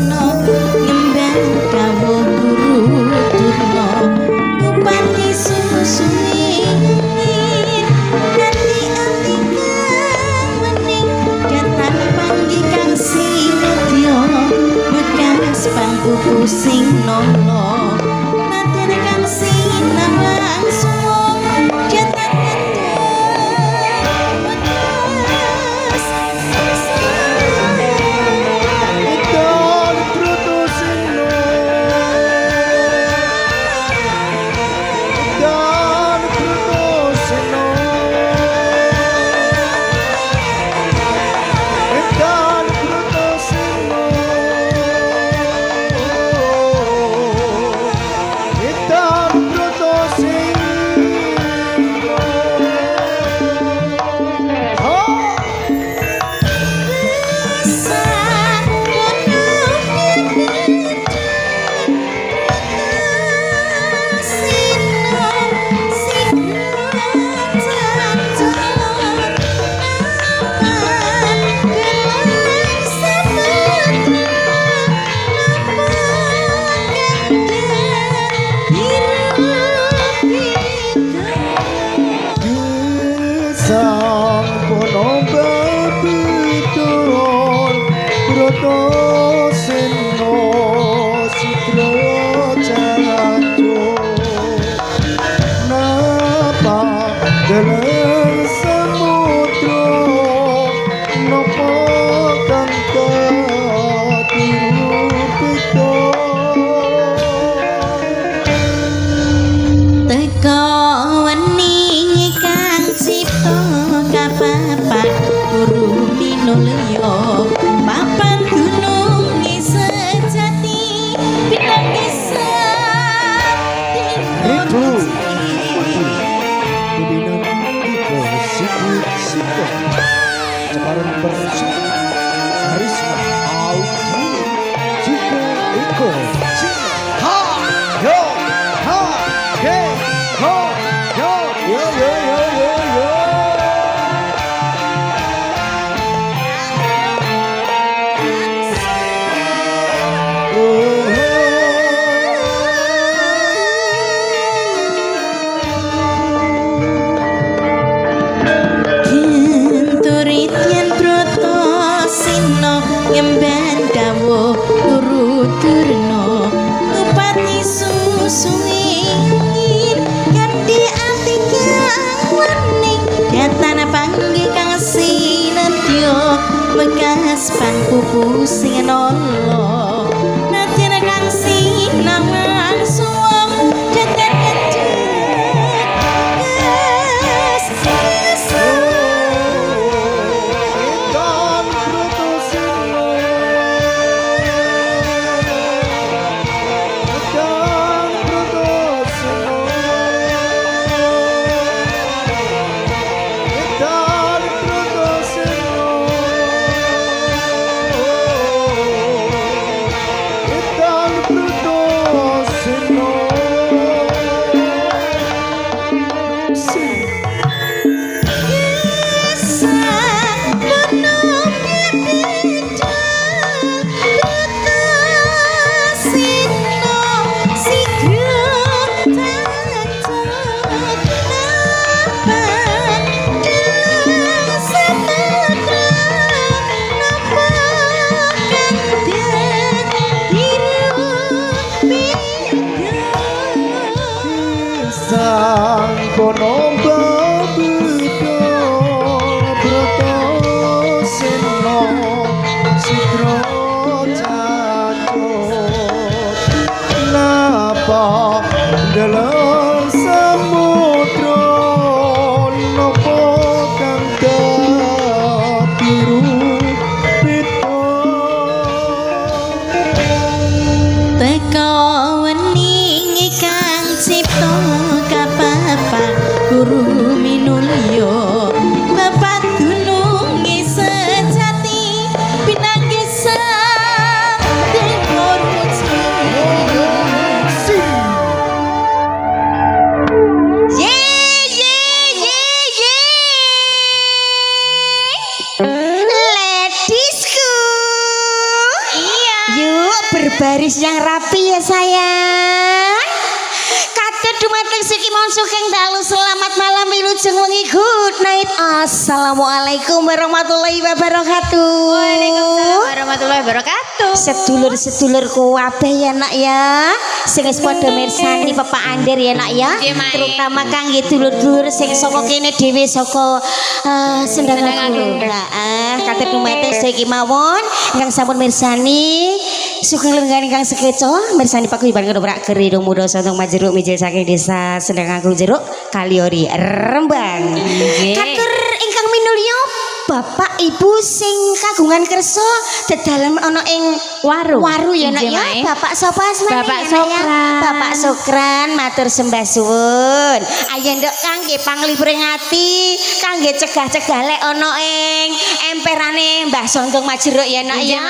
sino ngemban kawuh guru durna upati susuwi ganti atika wening ketan panggih kang sinetya bekas pangku pusing nono naten kang sinawang suwung ketan bekas pangku pusing nolo natin kang sinawang suwung jagat dalam samudra nopo kang biru pito teka wening kang cipta kapapat guru minulya bapak gunung sejati pinanggisa berbaris yang rapi ya sayang. Kata dumateng siki mon sugeng dalu selamat malam wilujeng wengi good night. Assalamualaikum warahmatullahi wabarakatuh. Waalaikumsalam warahmatullahi wabarakatuh. Sedulur-sedulurku kabeh ya nak ya. Sing wis padha mirsani Bapak Andir ya nak ya. Terutama kangge dulur-dulur sing saka kene dhewe saka Sendangaku. Heeh, kata dumateng siki mawon ingkang sampun mirsani sugeng lenggah ingkang sekeca mirsani paguyuban ketoprak geri muda sontong majeruk mijil saking desa Sendangaku Jeruk Kaliori Rembang. Katur ingkang minulya Bapak Ibu sing kagungan kersa dedalem ana ing waru ya nak ya. Bapak sapa asmane? Bapak Sokran. Bapak Sokran matur sembah suwun. Ayo nduk kangge panglipuring ati, kangge cegah-cegah lek ana ing emperane Mbah Sontong Majeruk ya nak ya.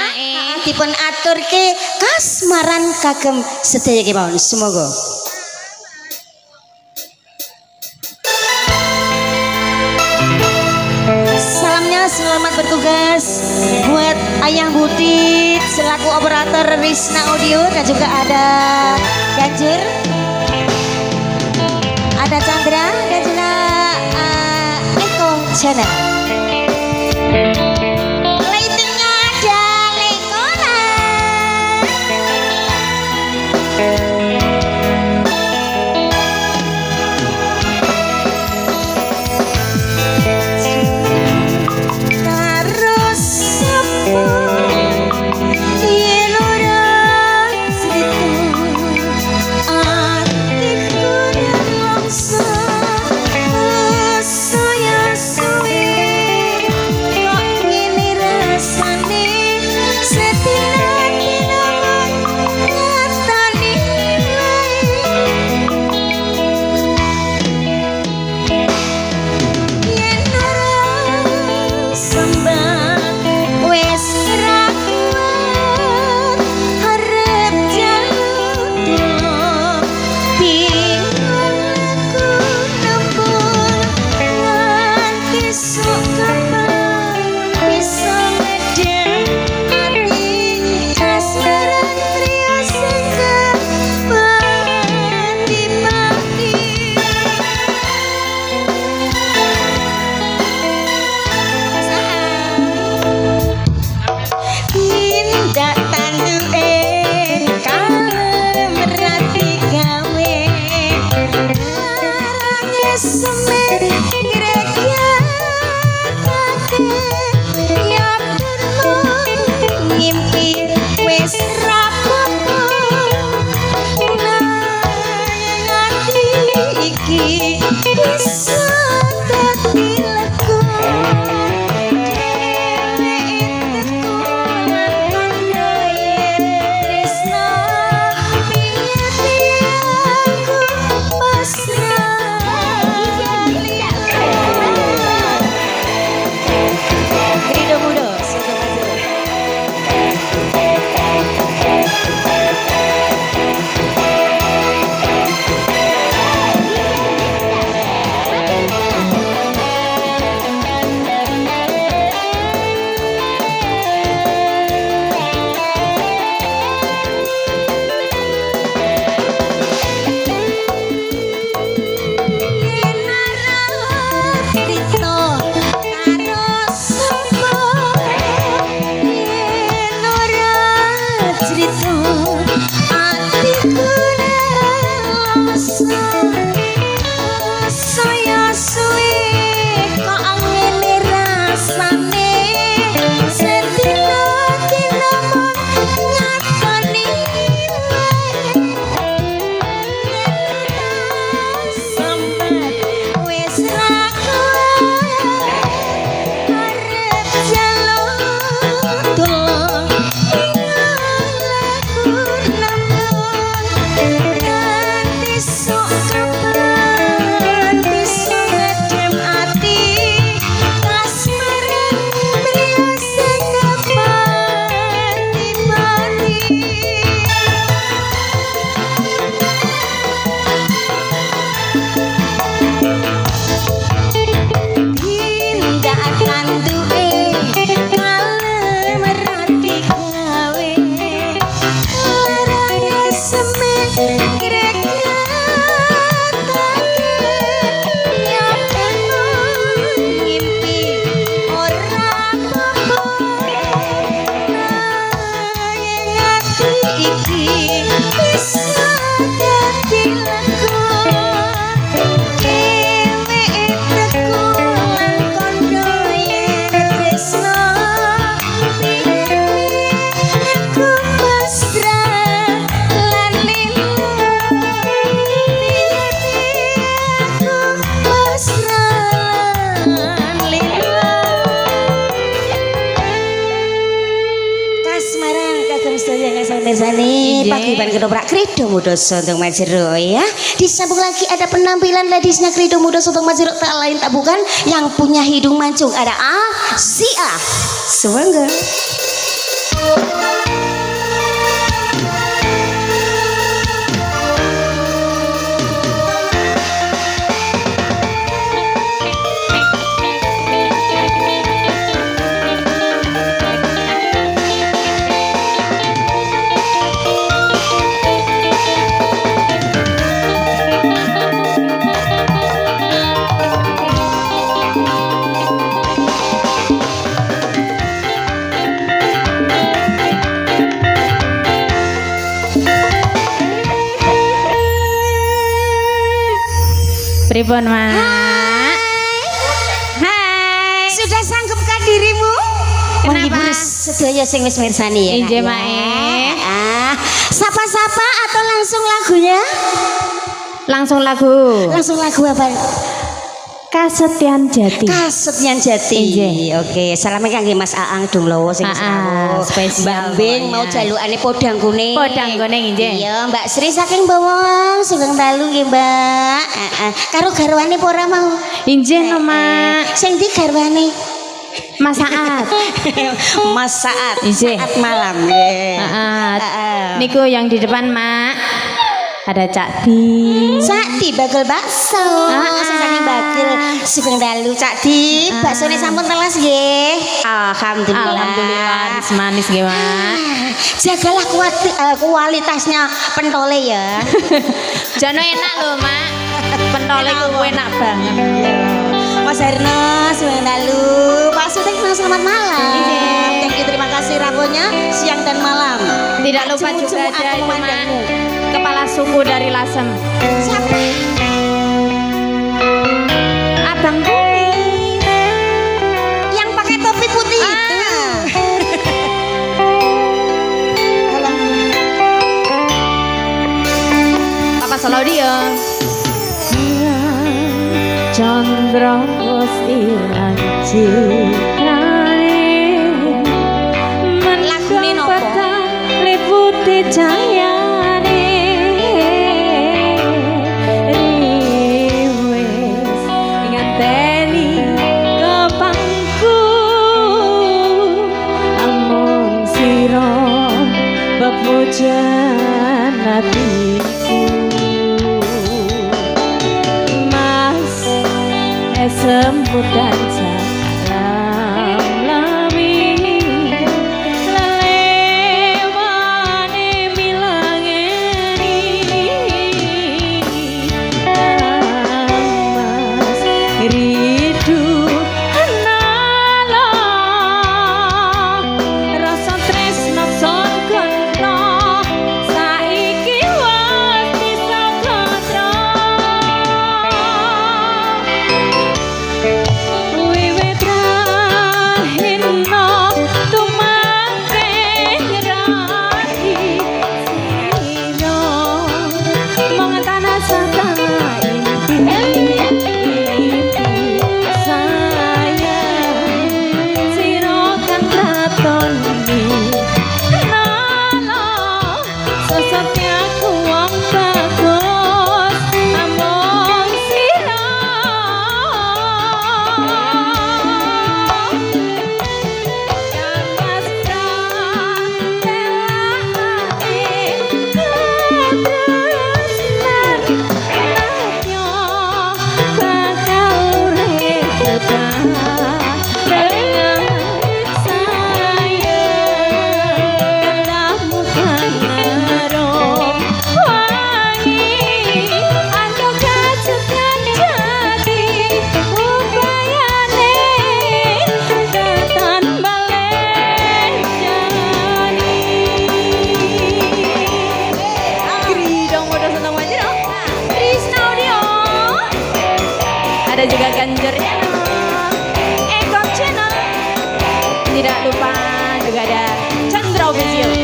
Dipun aturke kasmaran kagem sedaya kemawon. Semoga selamat bertugas buat Ayang Butit selaku operator Risna Audio dan juga ada Ganjur, ada Chandra dan juga Eko Channel. Lightingnya ada Lekona. Mirsani paguyuban ketoprak Kredo Muda Sontung Majero ya. Disambung lagi ada penampilan ladiesnya Kredo Muda Sontung Majero, tak lain tak bukan yang punya hidung mancung, ada Asia Suwangga. Pripun, Mak? Hai. Sudah sanggupkah dirimu? Menghibur sedaya sing wis mirsani ya. Injih, Mak. Sapa-sapa atau langsung lagunya? Langsung lagu. Langsung lagu apa? Kasetyan Jati. Kasetyan Jati. Oke, salame kangge Mas Aang Dunglowo sing sawu. Spesial. Mbak Bing mau jalukane podang kuning. Podang kuning injih. Iya, Mbak Sri saking Bawang Sugeng Dalu nggih, Mbak. Karo garwane apa ora mau? Injih no, Mak. Sing ndi garwane? Mas Saat. Mas Saat. Injih. Saat malam nggih. Niku yang di depan, Mak. Ada Cak Di. Cak Di bakul bakso. Sing saking bakul Sugeng Dalu Cak Di. Baksone sampun telas nggih. Alhamdulillah. Alhamdulillah manis nggih, Mak. Jagalah kualitasnya pentole ya. Jano enak loh, Mak. Pentole ku enak banget. Mas Herno Sugeng Dalu. Pak Suteng selamat malam. Thank you, terima kasih ragonya siang dan malam. Tidak lupa juga ada itu, Mak. Kepala suku dari Lasem. Siapa? Abang Kuning. Yang pakai topi putih itu. Papa Solo dia. Chandra ilang citrane. Lagune nopo? Liputi cahayane. Riwes ngenteni kepangku. Amun sira bepujan hatiku. Mas sembut dan salam lami lelewani milangeni mas ridu nala rasa tresno son kono saiki wis bisa kontrol. Ada juga Ganjar Channel, Eko Channel. Tidak lupa juga ada Chandra Official.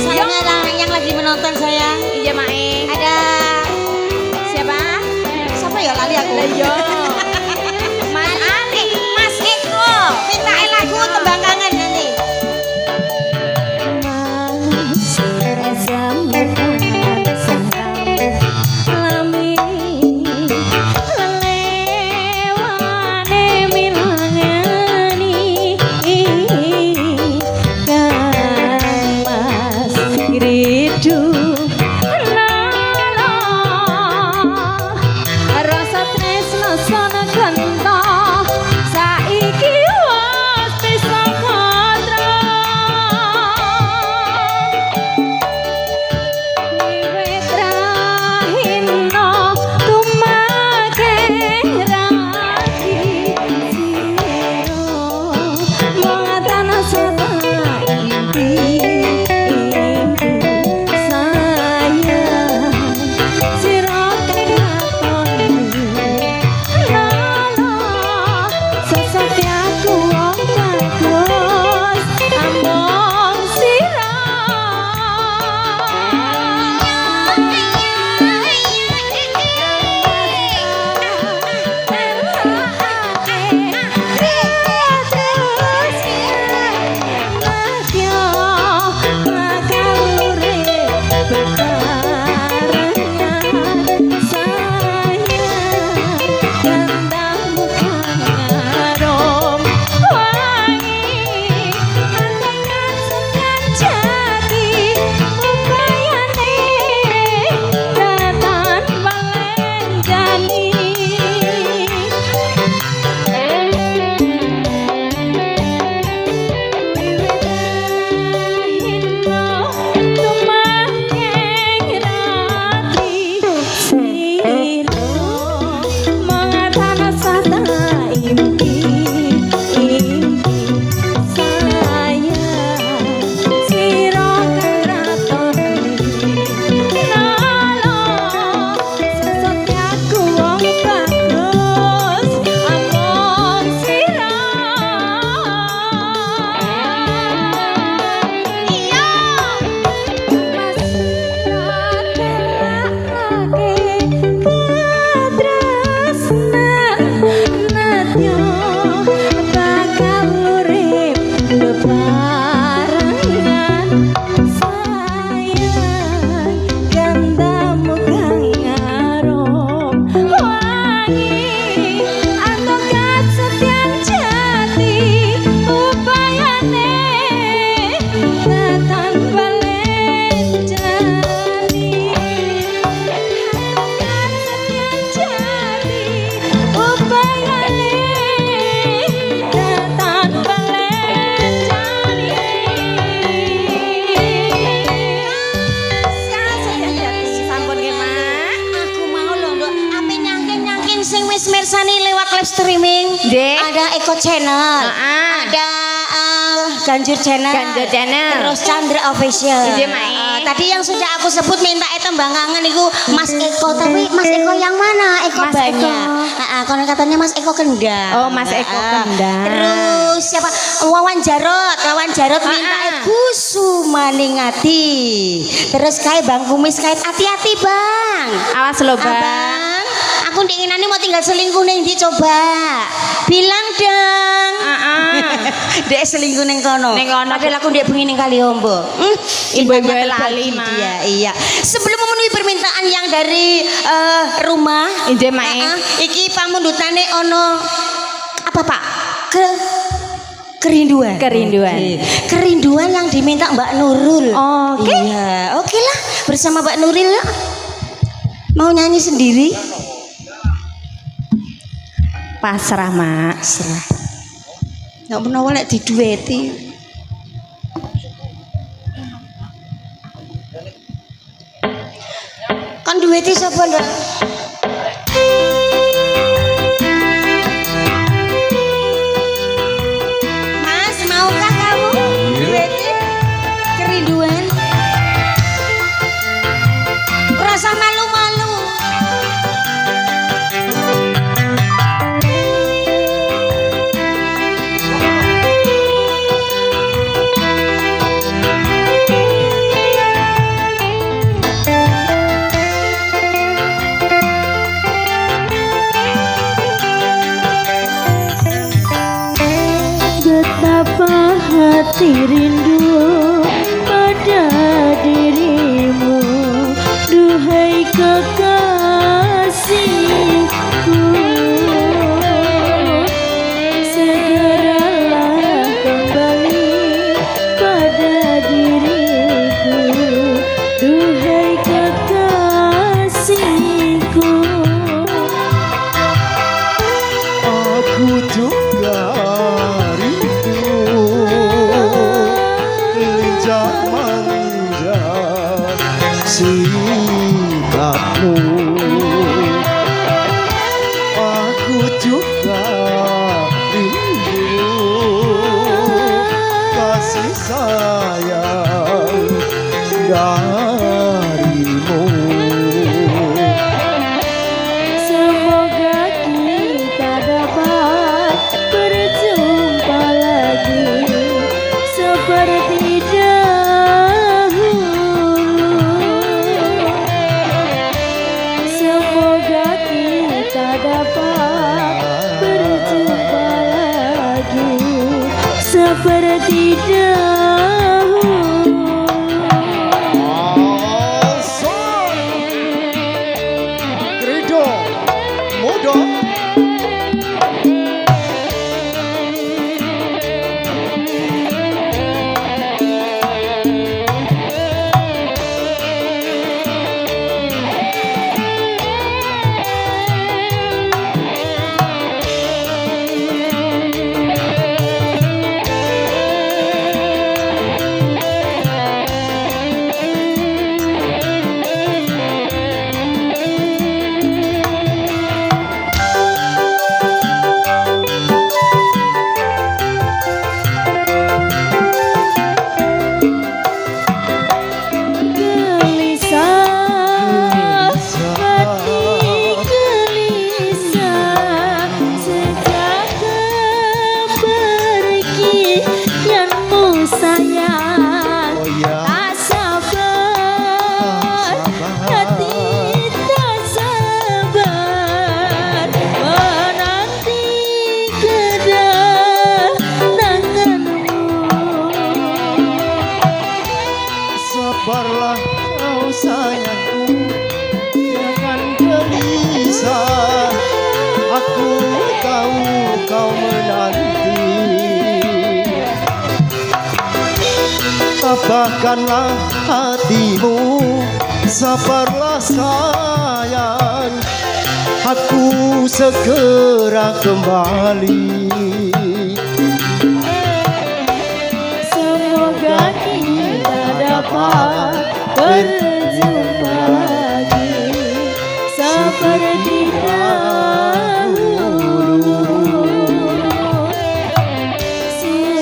Sayang yang lagi menonton sayang. Iya Mae. Ada Siapa? siapa ya lali aku? Leyo. Mas Ali. Mas Eko. Minta lagu tembang kangen nanti. Rasa tresno sono genta saiki wis bisa kontro wiwit rahino tumake ragi siro mongatan sata inti mirsani lewat live streaming. Ada Eko Channel, ada Ganjar Channel, terus Chandra Official. Tadi yang sudah aku sebut minta tembang kangen itu Mas Eko, tapi Mas Eko yang mana? Eko banyak. Konon katanya Mas Eko Kendang. Oh, Mas Eko Kendang. Terus siapa? Wawan Jarot minta Kusumaningati. Terus kayak Bang Kumis kait hati-hati Bang. Awas lo Bang. Abang, aku dinginane mau tinggal selingkuh ning ndi coba. Bilang dong. Dek selingkuh ning kono. Padahal aku ndek bengi ning Kaliombo. Ibu-ibu lali dia. Iya. Sebelum memenuhi permintaan yang dari rumah, iki pamundutane ono apa Pak? Kerinduan. Kerinduan yang diminta Mbak Nurul. Oke. Iya, oke lah. Bersama Mbak Nurul ya. Mau nyanyi sendiri? Pasrah, Mak. Pasrah. Nggak pernah oleh didueti. Kan dueti sapa ndak? Mas, maukah kamu dueti kerinduan? Rasa malu-malu. rindu pada dirimu, duhai kekasihku. Segeralah kembali pada diriku, duhai kekasihku. Aku juga rindu lincah manja sikapmu. Aku juga rindu kasih sayang darimu. Semoga kita dapat berjumpa lagi seperti dahulu. Semoga kita dapat berjumpa lagi seperti dahulu. Asal Kredo Muda. Gelisah, hati gelisah sejak kepergianmu sayang. Oh ya, Tak sabar, hati tak sabar menanti kedatanganmu. sabarlah kau sayangku, jangan gelisah. Aku tahu kau menanti. Tabahkanlah hatimu, sabarlah sayang. Aku segera kembali. Semoga kita dapat berjumpa lagi seperti dahulu,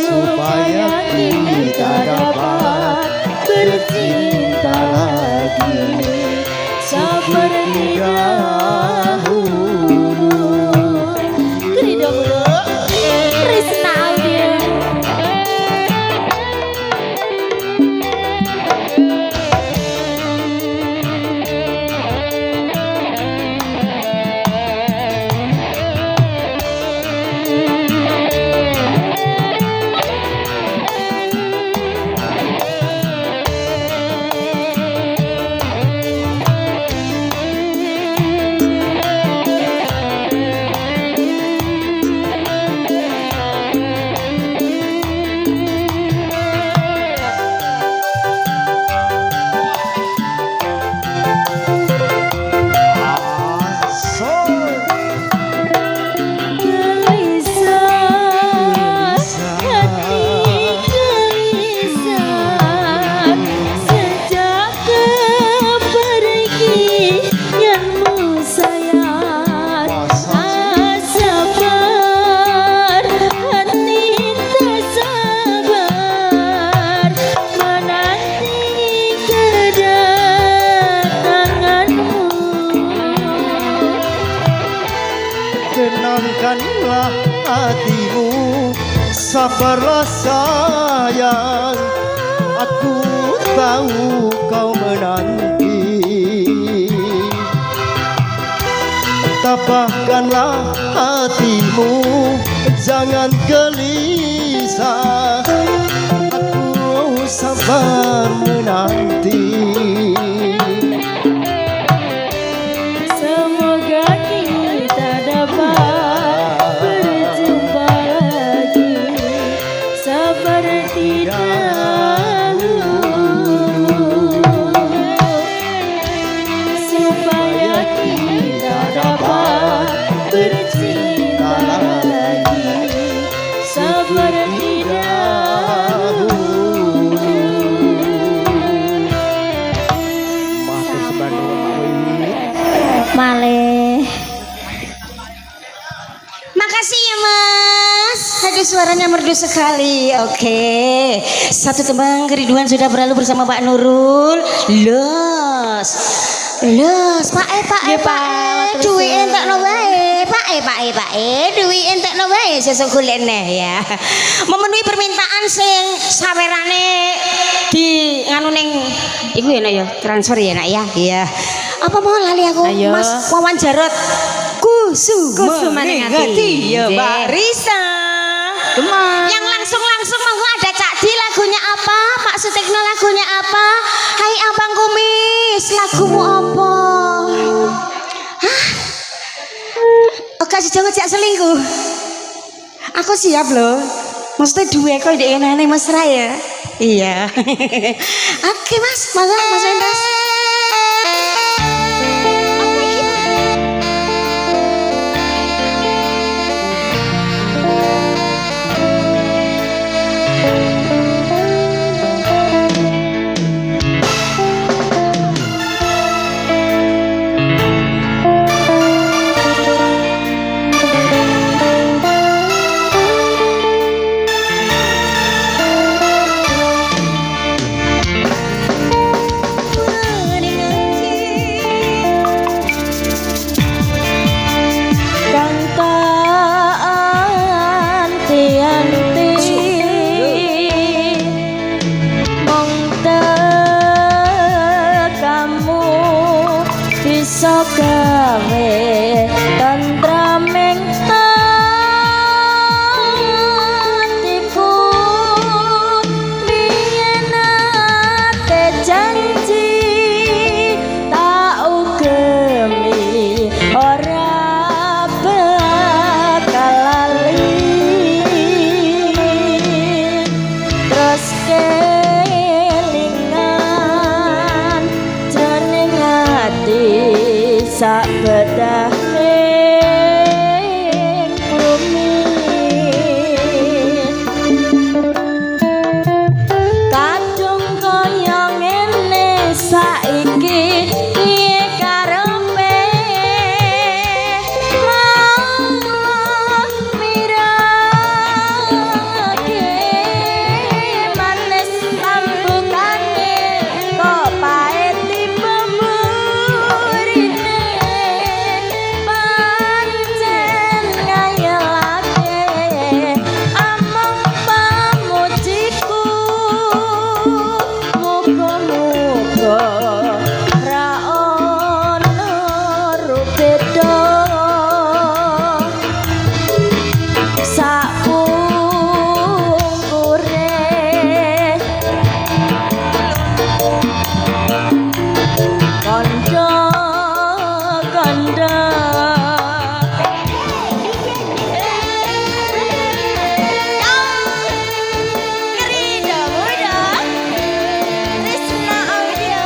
supaya kita dapat bercinta lagi seperti dahulu. Kredo Muda, Krisna Audio. tenangkanlah hatimu, sabarlah sayang. Aku tahu kau menanti. Tabahkanlah hatimu, jangan gelisah. sabar menanti. Semoga kita dapat berjumpa lagi seperti dahulu, supaya kita dapat bercinta lagi seperti dahulu. Matur sebanding Maleh. Makasih ya Mas. Aduh suaranya merdu sekali. Oke. Satu tembang kerinduan sudah berlalu bersama Mbak Nurul. Los. Pak duwi entekno wae. Pak duwi entekno wae sesuk golek neh ya. Memenuhi permintaan sing sawerane di nganu ning iku ya nak ya, transfer ya nak ya. Iya. Apa mau lali aku? Ayo. Mas Wawan Jarot. Kusumaningati. Ya Mbak Risa. Gemar. Yang langsung monggo ada Cak Di, lagunya apa? Pak Sutikno lagunya apa? Hai Abang Kumis, lagumu apa? Hah? Oh kasih jangan jak selingkuh. Aku siap loh. Maksudnya dua kok di enane mesra ya. Iya. Oke Mas, Mas Endas. Gawe tentraming hatiku, biyen ate janji tak ugemi ora bakal lali, terus kelingan jroning ati sak bedahing bumi. Kadung kaya ngene saiki piye karepe mirage manis sambungane kok pahit bumburine pancen ngayalake among pamujiku muga-muga ra ono rubeda sakungkure kandha-kandha. Kerida muda Trisna Audio.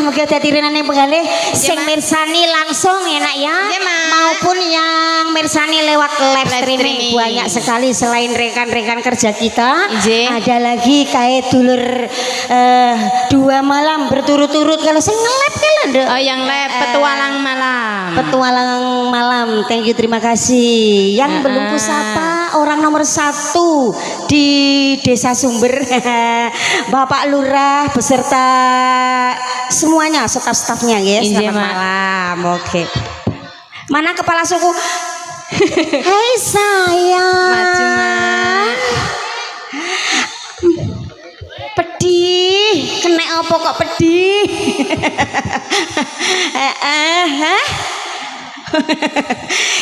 mugi dadi renane penggalih sing mirsani langsung enak ya. Nggih, Mas. Maupun yang mirsani lewat live streaming banyak sekali selain rekan-rekan kerja kita. Nggih. Ada lagi kayak dulur 2 malam berturut-turut kalau sing nge-live kan lho. Oh, yang lab petualang malam. Petualang malam, thank you, terima kasih. Yang belum kusapa orang nomor 1 di Desa Sumber, Bapak Lurah beserta semuanya, staf-stafnya ya. Iya, Selamat Mak. malam, oke. Mana kepala suku? Hei sayang. Maju, Mak. Pedih, kena apa kok pedih?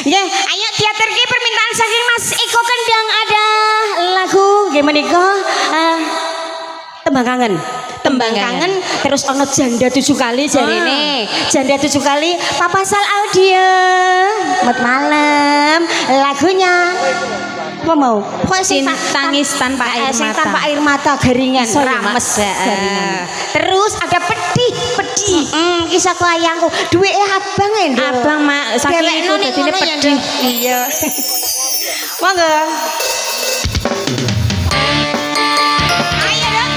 Ya, ayo teater ki permintaan saking Mas Iko Kendang ada lagu gimana Iko? Tembang kangen. Tembang kangen terus ono janda 7 kali jarine. Janda 7 kali Papa Sal audio. Selamat malam. Lagunya apa mau? Kok Tangis tanpa air sing mata. tanpa air mata garingan Sorry, rames Mak. garingan. Terus ada pedih kisah kelayangku duwe abang endo Abang, Mak, saking Dhewekno iku ning dadine ngono ya, pedih. Nduk. Iya. Monggo. Ayo dong.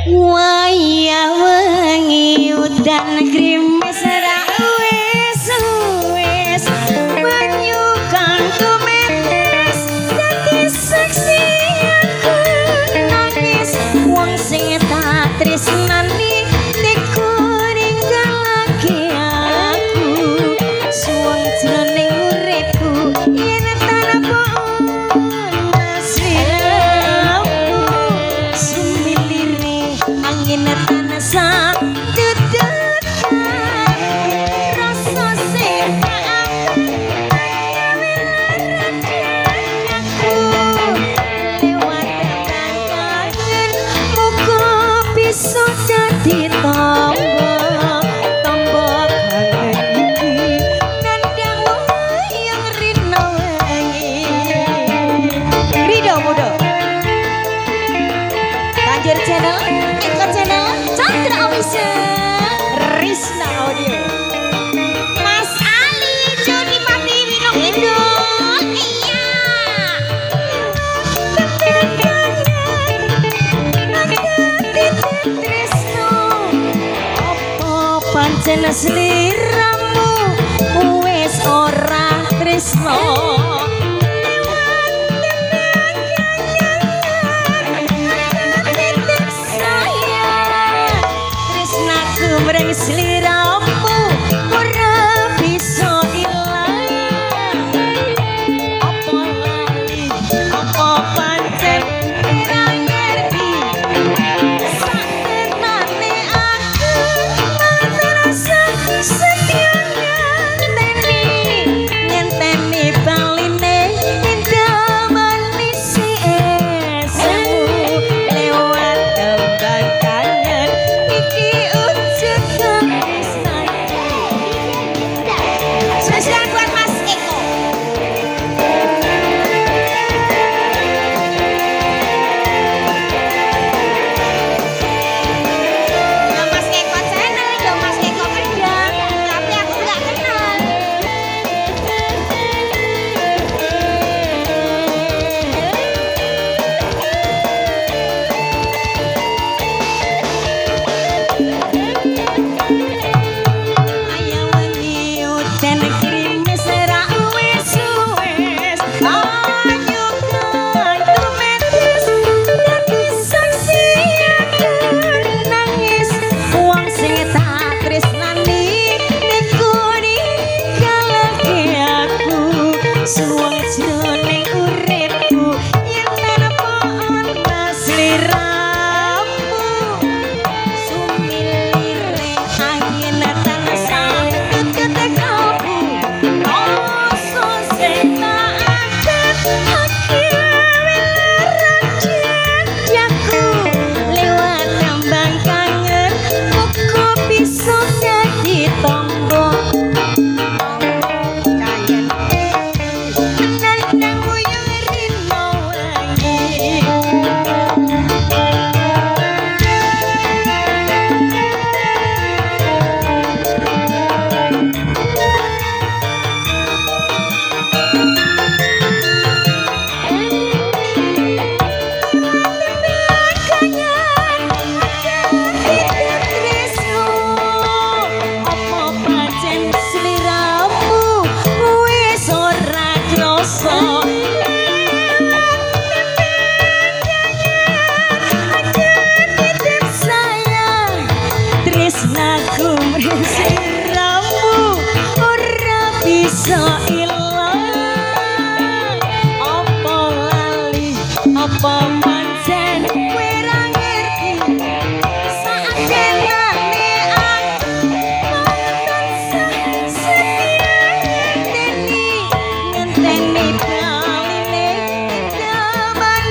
Waya wengi udan grimis ra wis banyu kang tumetes dadi saksi aku nangis wong sing tak tresnani teku ninggal lagi aku suwung jroning uripku yen tanpa angin tanasa dudukan rasa sepak aku lewat tangan muka bisa jadi tombok kangen iki nandang yang rino wengi Rido muda Banjir channel, Eko channel, Chandra Official, Risna Audio, Mas Ali, Jody Pati, Wino Kidul, iya. Apa pancen sliramu wis ora tresno. Mereng seliramu ora bisa ilang apa lali apa pancen ora ngerti saktenane aku merasa setia ngenteni baline indah manis esmu lewat tembang kangen iki ujung tresnaku mresik rambu ora bisa ilang apa lali apa pancen kowe ra ngerti sakenane aku tansah setia ngenteni baline daman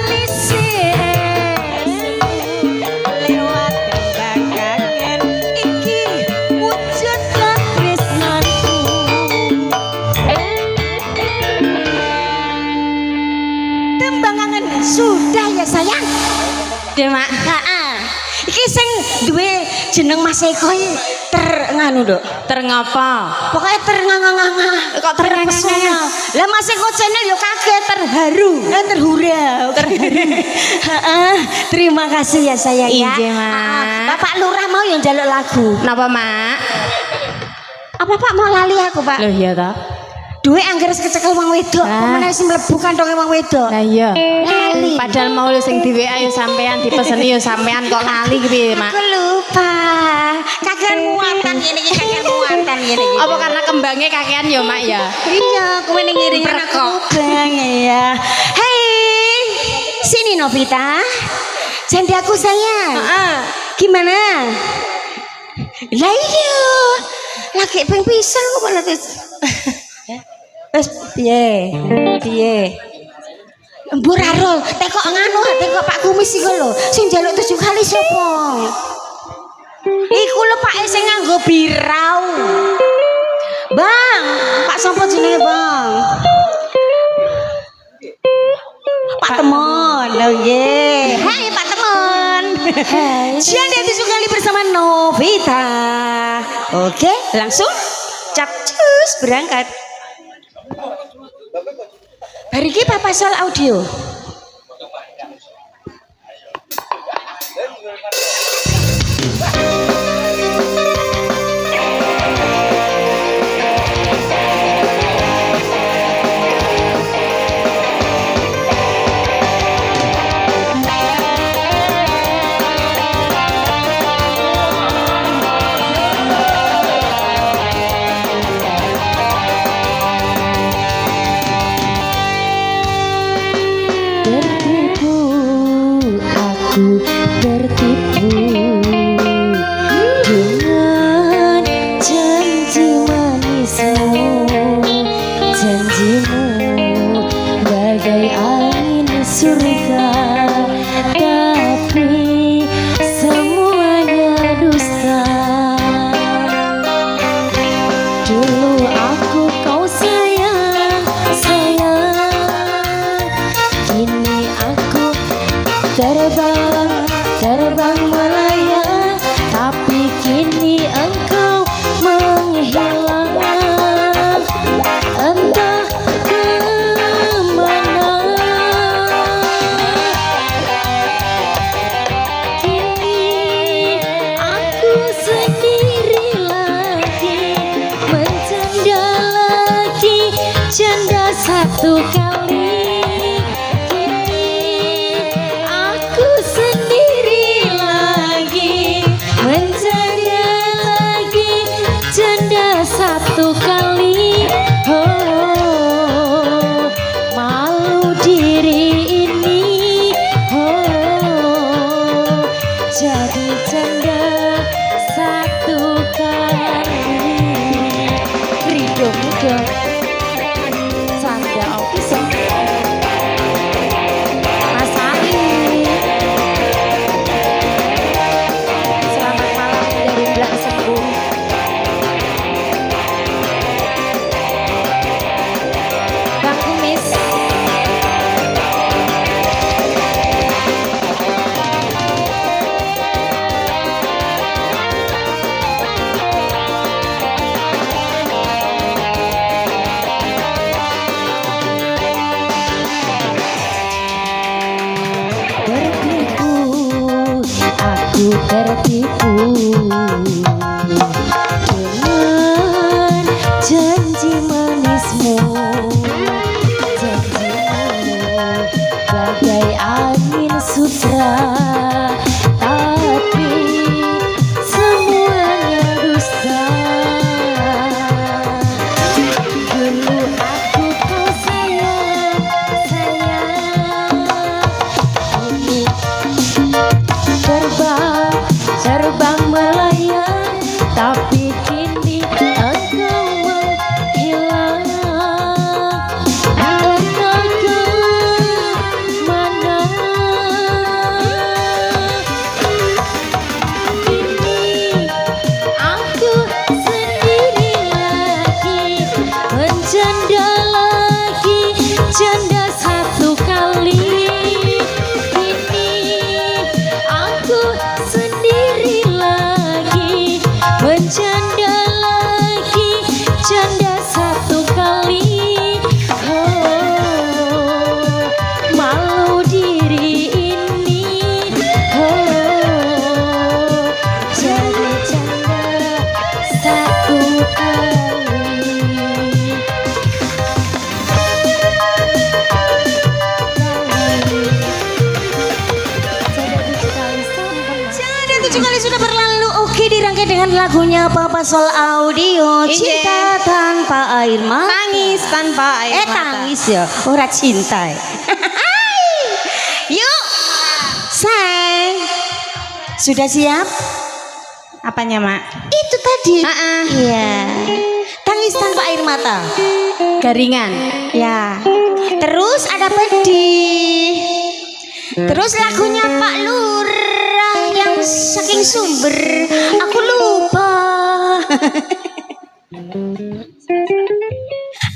lewat tembakan iki wujud tresnaku. Tembangan sudah ya sayang. Ya mak. Heeh. Iki sing duwe jeneng Mas Eko nganu Nduk. Terngapa? Pokoknya ternganga-nganga. Kok ternganga? Lah Mas Eko channel yo kaget terharu. Terhura. Heeh. Terima kasih ya sayang ya. Iya, Mak. Bapak Lurah mau yang njaluk lagu. Napa mak? Apa Pak mau lali aku Pak? Loh iya ta. Duwe angger kecekel wong wedok. Kok meneh sing mlebu kantonge wong wedok. Lah iya. Lali. Padahal mau lu sing di WA yo sampean dipeseni yo sampean kok lali ki piye mak? Aku lupa. Kakean muatan ngene iki kakean muatan ngene iki. Apa karena kembangnya kakean yo mak ya? Iya, kowe ning ngiringi aku bang ya. Hei, sini Novita. Jandaku sayang. Heeh. Gimana? Lah iya. Lagi ping pisan kok malah wes piye? Piye? Mbur arul, tekok nganu, tekok Pak Kumis iku lho. Sing njaluk 7 kali sapa? Iku lho Pak sing nganggo birau. Bang, Pak sapa jenenge, Bang? Pak Temon. Oh nggih. Hai Pak Temon. Janda 7 kali bersama Novita. Oke, langsung capcus berangkat. Bariki Papa Sol audio. Tertipu dengan janji manismu, janjimu bagai angin surga, tapi semuanya dusta. Dulu aku kau sayang, sayang, kini aku terbang melayang, tapi kini engkau menghilang, entah kemana. Kini aku sendiri lagi, mencanda lagi, canda satu kali. Satu kali, oh, malu diri ini, oh, jadi janda satu kali. Ridho muda, canda oke dengan lagunya Papa Sol Audio Iya. Cinta Tanpa Air Mata. Tangis tanpa air mata. Tangis ya, ora cinta. Yuk, sayang. Sudah siap? Apanya, Mak? Itu tadi. Ah, Iya. Tangis tanpa air mata. garingan. Ya. Terus ada pedih. Terus lagunya Pak Lurah yang saking sumber aku lupa.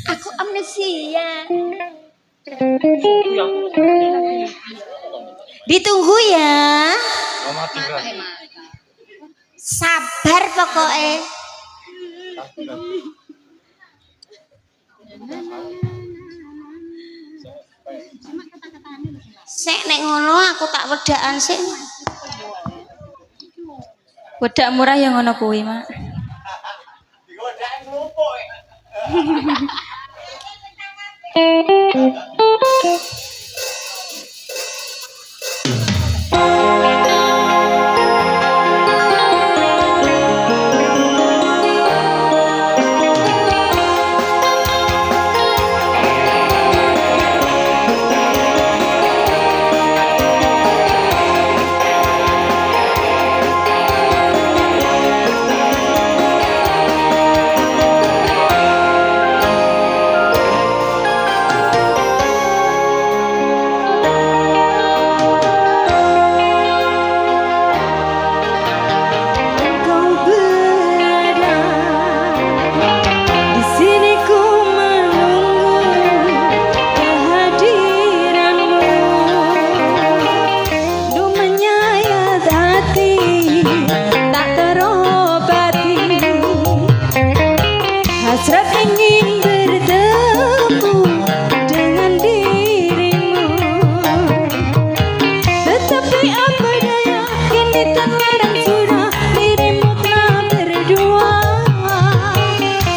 Aku amnesia. Ditunggu ya. Sabar pokoknya. Sek nek ngono aku tak wedaan sik. Wedak murah yang ngono kuwi, Mak. Kau berada di sini, ku menunggu kehadiranmu. Duh menyayat hati tak terobati, hasrat ingin bertemu dengan dirimu. Tetapi apa daya, kini terkadang sudah dirimu telah berdua.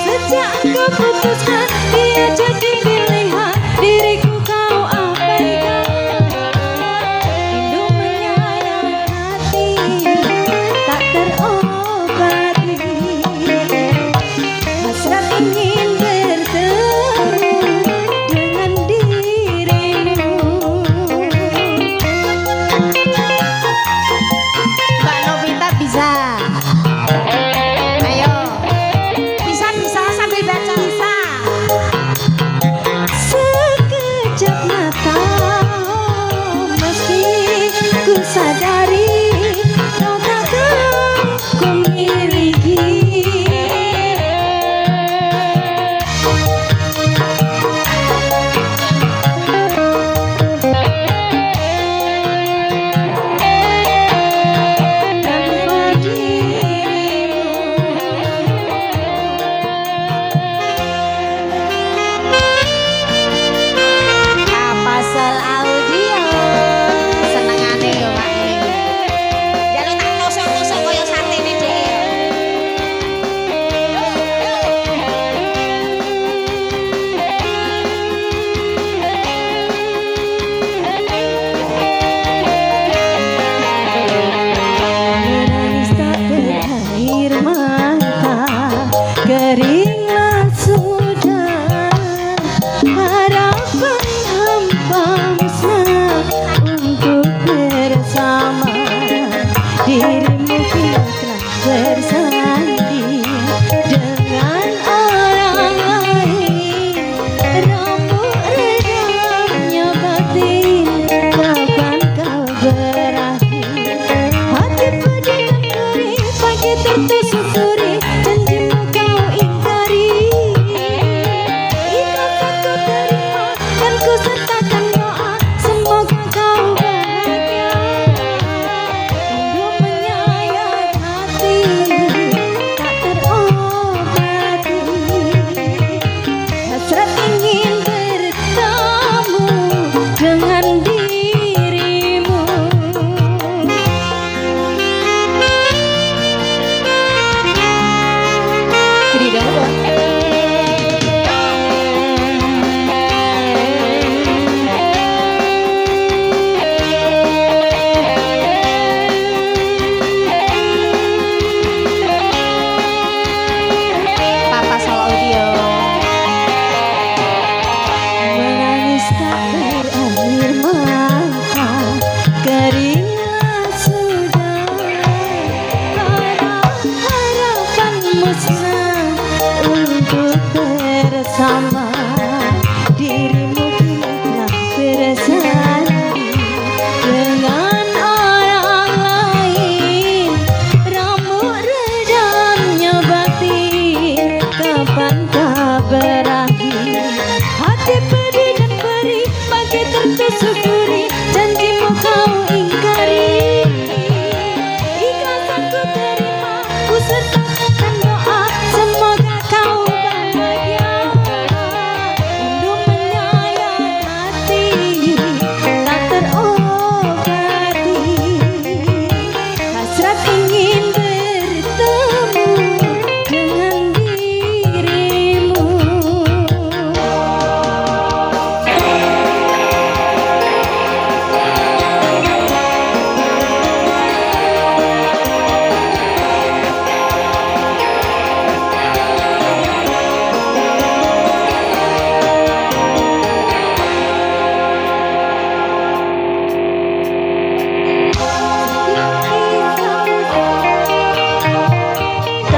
Sejak engkau putuskan dia jadi pilihan, diriku kau abaikan. Rindu menyayat hati tak terobati, hasrat ingin bertemu dengan dirimu. Mbak Novita bisa. Ayo. Bisa sambil baca bisa. Sekejap mata, meski ku sadari kau takkan ku miliki. Tanpa Apa Sol Audio? Senengane yo Mak ini. Jaluk tak tusuk-tusuk kaya satene dhewe. menangis tak berair mata, keringlah sudah harapan hampa musnah untuk bersama. Dirimu kini telah bersanding dengan orang lain. Rambut redamnya batin, kapan kau berakhir? Hati pedih dan perih, pagi tertusuk suri, janjimu kau ingkari. musnah untuk bersama. Dirimu kini telah bersanding dengan orang lain. Rambut redamnya batin, kapankah berakhir? Hati pedih dan perih, bagi tertusuk duri, janjimu kau ingkari. Ikhlas aku terima, ku sertakan doa, semoga kau bahagia. Rindu menyayat hati, tak terobati. Hasrat ingin bertemu dengan dirimu.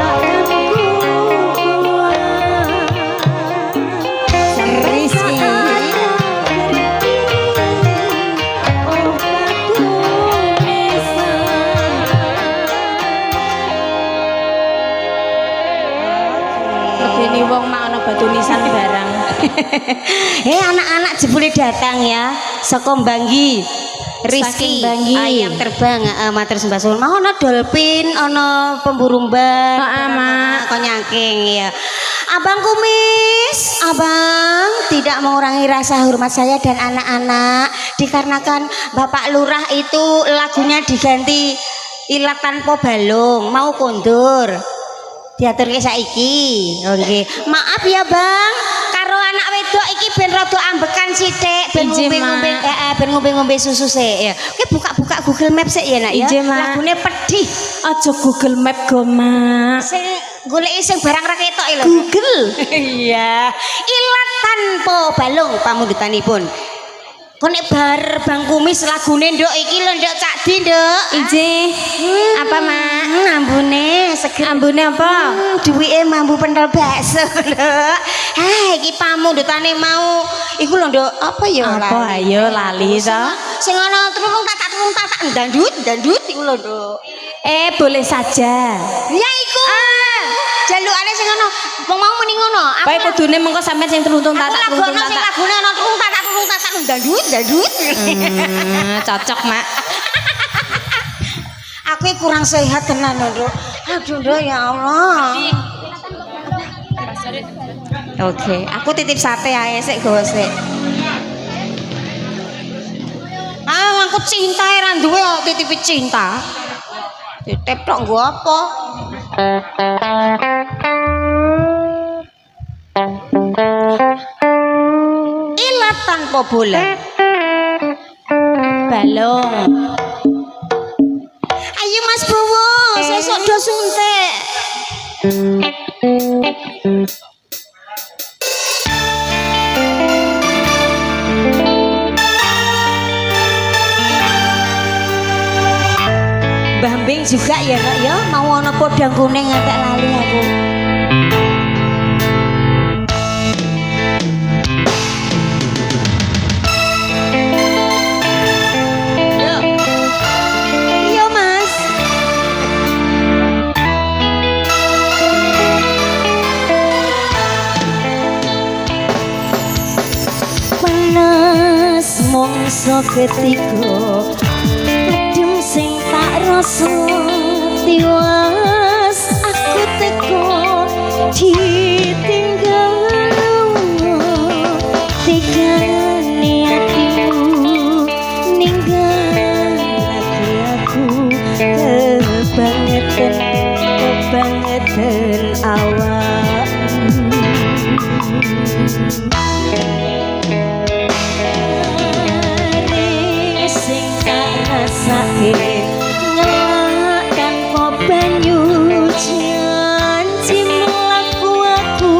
Takkan ku buat sampai saat pergi. Oh batu nisan. Ini wong mak ana batu nisan barang. Anak-anak jebule datang ya saka Banggi. Rizky Saking Banggi. ayam terbang matur sembah suwun. Mau ana dolphin, ana pemburu mbak. Heeh, Mak. Kok nyangking ya. Abang Kumis, Abang tidak mengurangi rasa hormat saya dan anak-anak dikarenakan Bapak Lurah itu lagunya diganti ilat tanpa balung, mau kondur. Diaturke saiki. Nggih. Maaf ya, Bang. Karo anak wedok iki ben rada ambekan sithik, ben Ije, ngombe-ngombe Mak. ben ngombe-ngombe susu sik ya. Oke, buka-buka Google Maps sik ya, Nak ya. Ije, Mak. Lagune pedih. Aja Google Map go, Mak. Sing goleki sing barang ra ketok lho. Google. Iya. Ilat tanpa balung pamundutanipun. Kok nek bar Bang Kumis lagune nduk iki lho nduk Cak Di nduk. Ije. Apa, Mak? Ambune seger. Ambune apa? Duwike mambu pentel bakso lho. Iki pamundutane mau iku lho nduk apa ya Apa ayo lali to? Sing ana trulung tatak dandut iku lho nduk. Boleh saja. Ya iku. Jalukane sing ngono. Wong mau muni ngono. Bae kudune mengko sampean sing teluntung Aku tatak lagono sing lagune ana trulung tatak dandut. Cocok, Mak. Aku iki kurang sehat tenan lho, Nduk. Aduh, Nduk ya Allah. Oke, aku titip sate ae sik gowo sik. Aku cinta ra duwe kok titip cinta. Titip tok nggo apa? Ilat tanpa bola. Balung. Ayo Mas Bowo, sesuk do suntik. Mbah Mbing juga ya Nak ya, mau ana podang kuning ngantek lali aku. Iya Mas. Panas mongso ketika adem sing tak rasa tiwas aku teko ditinggal tegane atimu ninggal lagi aku kebangetan awakmu. Sing tak rasake ngelak tanpa banyu janji melaku aku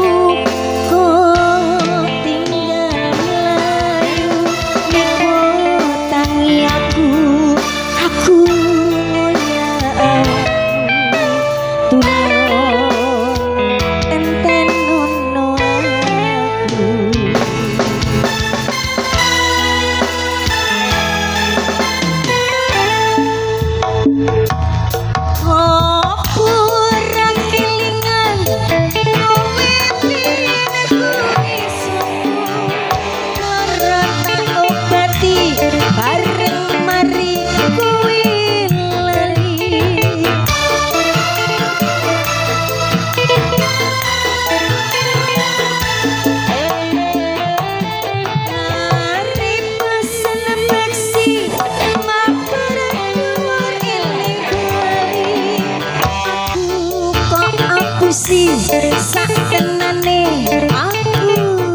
kok tinggal melayu niko tangi aku ngoyak tulung ngapusi sak tenane aku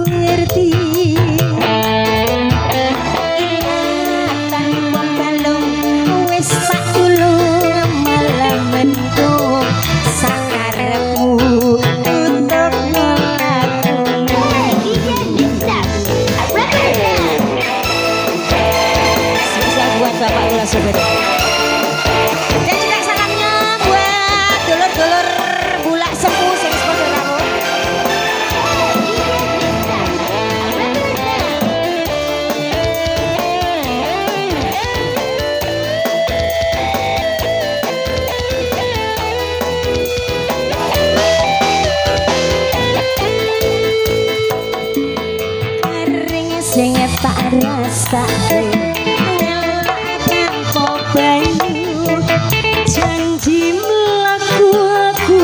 ngerti ingatan pembalung wis tak tulung malah mendung sakarepmu untuk nolakku spesial buat Bapak Lula Sobat. Dan juga salamnya buat dulur-dulur bulak sepuh sing sepodo karo. Kering sing tak rasake tanpa banyu janji melaku aku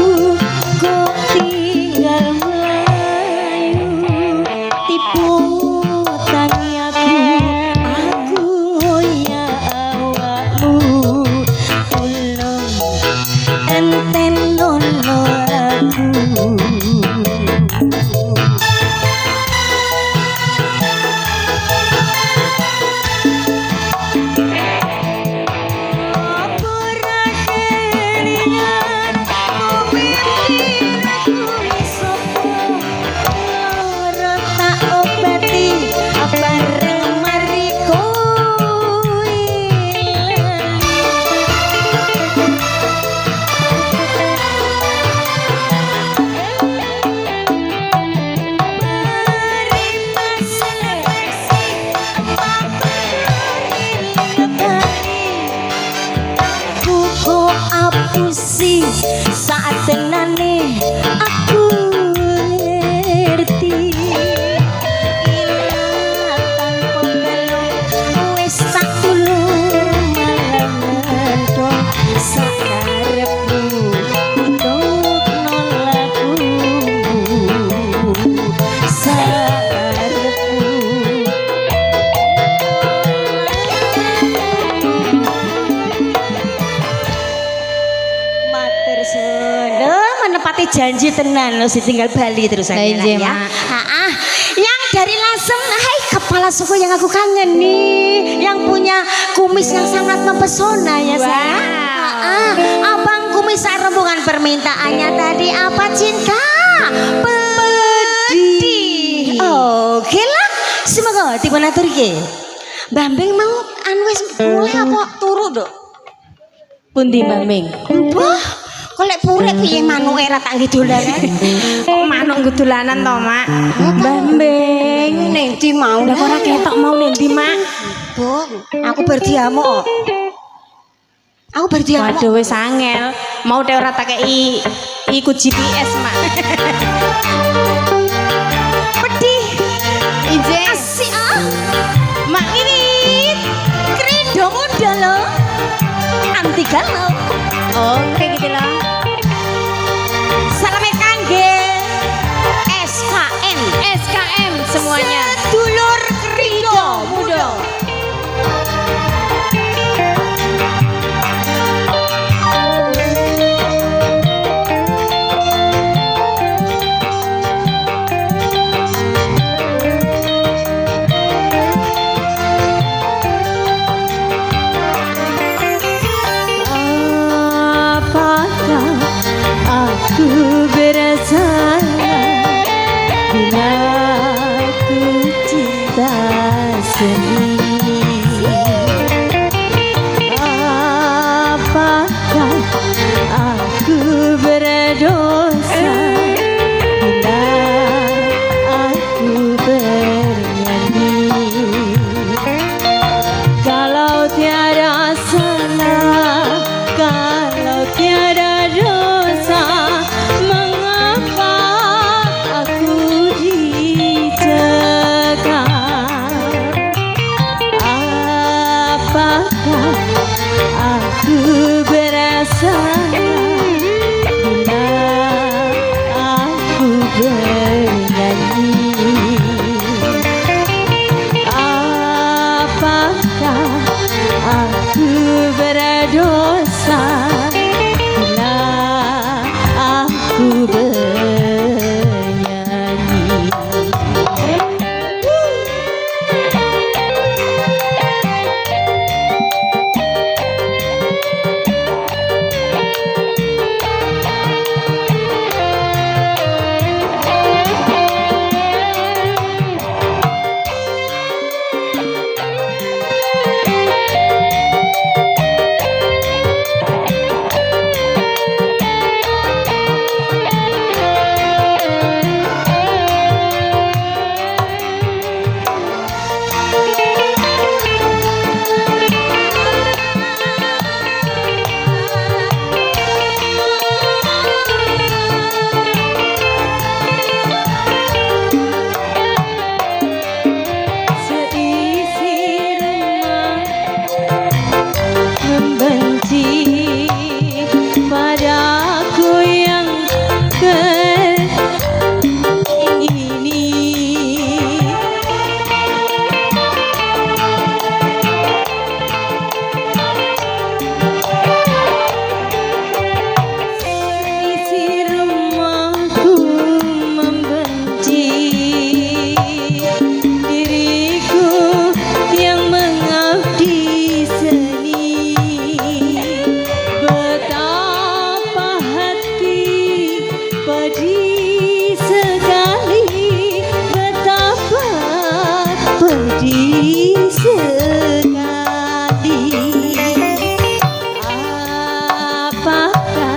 kok tinggal melayu tipu tangi aku ya awakmu tolong enten nono aku. Apusi saat tenane aku ngerti ingatan pembalung wis tak tulung malah mendung sakarepmu untuk nolakku sakarepmu. Menepati janji tenan lo tinggal Bali terus aja ya. Yang dari Lasem, hai kepala suku yang aku kangen nih, yang punya kumis yang sangat mempesona ya sayang. Abang kumis rembungan permintaannya tadi apa cinta? Pedih. Oke lah, semoga tiba natur ke. Bambeng mau anwes mulai apa turu dok? Pundi Bambing? Wah. Kolek pure piye manuk era tak ngidolanan. Kok manuk ngidolanan to, Mak? Bambing ning ndi mau? Lah ora ketok mau ning ndi, Mak? Bu, aku berdiamuk. Aku berdiamuk. Waduh wis angel. Mau teh ora tak kei ikut GPS, Mak. Pedih. Ije. Asik ah. Mak Wiwit. Kredo muda lo. Anti galau. Oke gitu loh. Salame kangge SKM. SKM semuanya. Sedulur Kredo muda. Aku bersalah bila ku cinta sendiri. Apakah aku berdosa bila aku bernyanyi? Kalau tiada salah, kalau tiada dosa, mengapa aku dicekam? Apakah aku bersalah bila aku bernyanyi? Apakah aku berdosa bila aku budi sekali. Apakah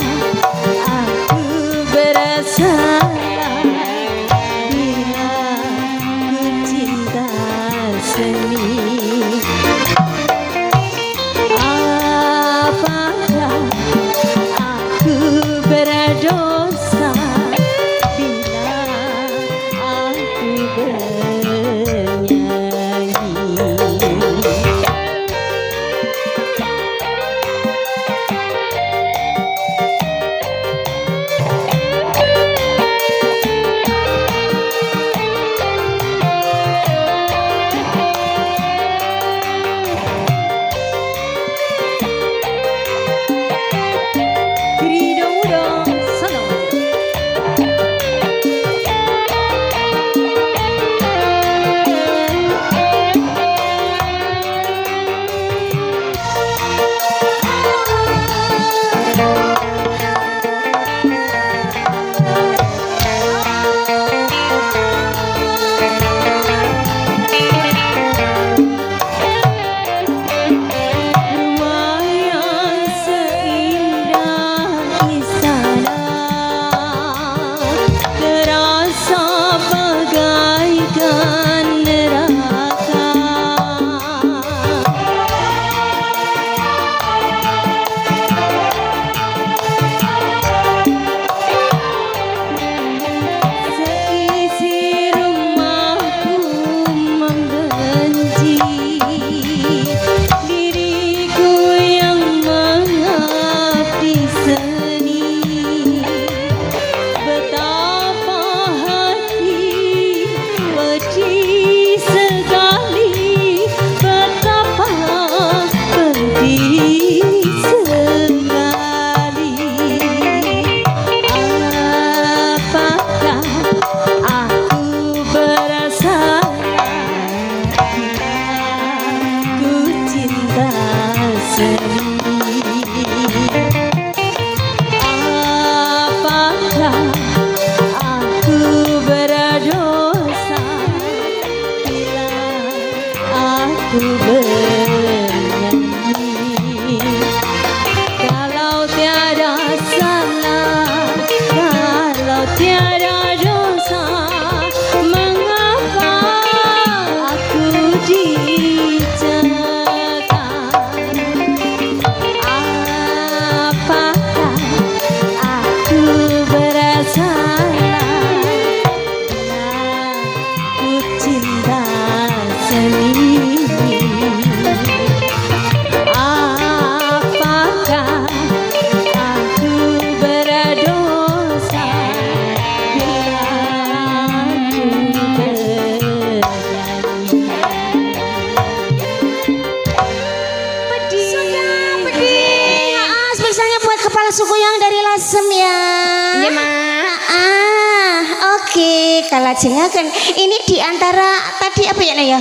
aku bersalah bila ku cinta seni? Apakah aku berdosa bila aku bernyanyi? Kridong-dong, sono. Lumayan seindah istana, terasa bagaikan neraka. Seisi rumahku membenci diriku yang mengabdi seni. Betapa hati pedih sekali, betapa pedih sekali. Apakah aku bersalah ku cinta seni? Apakah aku berdosa bila aku bernyanyi? Kalau tiada salah, kalau tiada dosa, mengapa aku dicekam? Apakah aku bersalah bila ku cinta seni? Apakah aku berdosa bila aku bernyanyi? Sudah pedih. Spesialnya buat kepala suku yang dari Lasem ya. Iya, Mak. Oke, kalau jengakan ini diantara tadi apa ya Naya?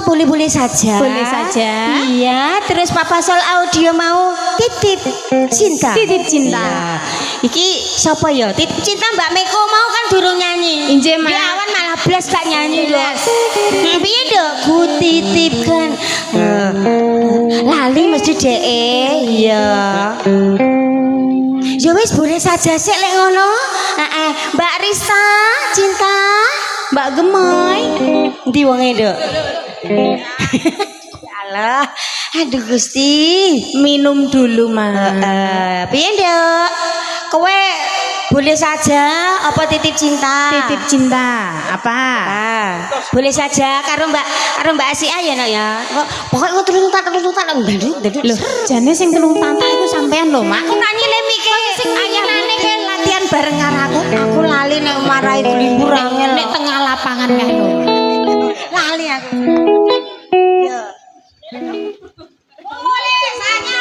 Boleh-boleh saja. Boleh saja. Iya, terus Papa Sol audio mau titip cinta. Titip cinta. Iya. Iki siapa ya? Titip cinta Mbak Meko mau kan durung nyanyi. Inje, Mak. Di awan malah blas gak nyanyi loh. Piye dok? Ku titipkan. Lali mesti Iya. Ya wis boleh saja sik lek ngono. Mbak Rista, cinta. Mbak Gemoy. Ndi wonge, Dok? Alah, aduh Gusti. Minum dulu, Mak. Piye, Dok? Kowe boleh saja apa titip cinta? Titip cinta. Apa? Boleh saja karo Mbak Asia ya nak ya. Pokoknya terus tutak. Loh, jane sing telung tata itu sampean lho, Mak. Aku tanya le mikir sing ayahane ke latihan bareng karo aku lali nek marahi libur angel. Nek tengah lapangan kan lho. Lali aku. Ya. Boleh saja.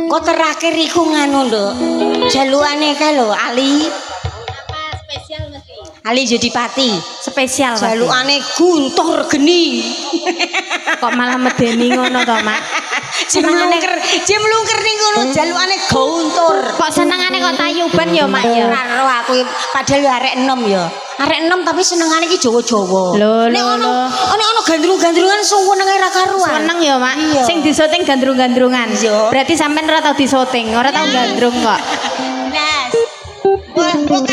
Kok terakhir iku nganu lho. Jalukane kae lho Ali. Apa spesial mesti? Ali Jodipati. Spesial pasti. Jalukane Guntur Geni. Kok malah medeni ngono to, Mak? Jim lungker ning ngono jalukane gontor. Kok senengane kok tayuban ya, Mak ya. Karo aku padahal yo arek enom ya. Arek enom tapi senengane iki Jawa-Jawa. Nek ono gandrung-gandrungan suwenenge ra karuan. Seneng ya, Mak. Sing disoting gandrung-gandrungan. Berarti sampean ora tau disoting, ora tau gandrung kok. Nas. Wah, Kang, Boh.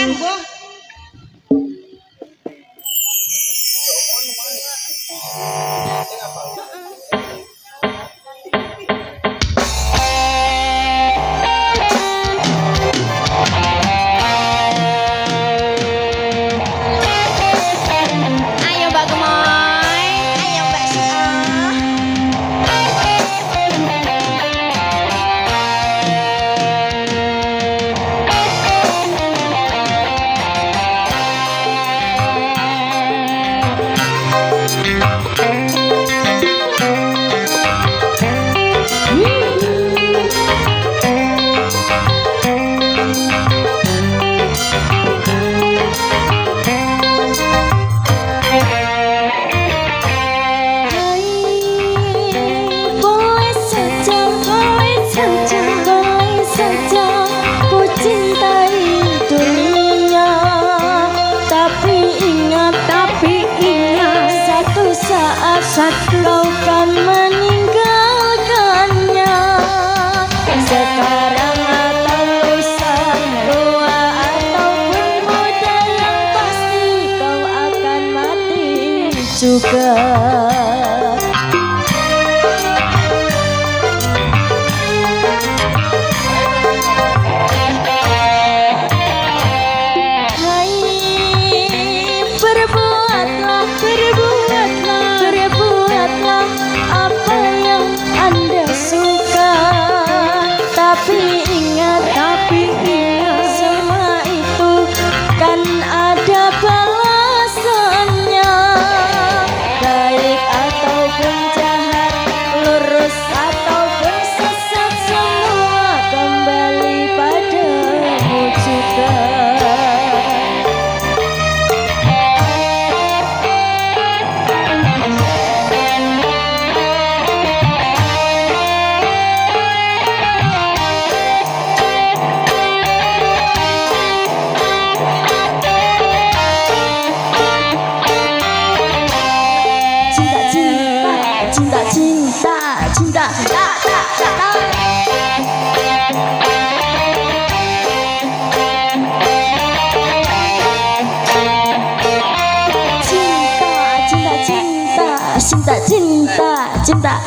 Ayo Mbak Gemoy. Ayo Mbak Sia. Boleh saja ku cintai dunia, tapi ingat satu saat kau kan meninggalkannya. Sekarang atau lusa, tua ataupun muda, yang pasti kau akan mati juga. Berbuatlah apa yang Anda suka. Tapi ingat, semua itu kan ada balasannya. Baik ataupun jahat, lurus ataupun sesat, semua kembali padamu juga. Cinta.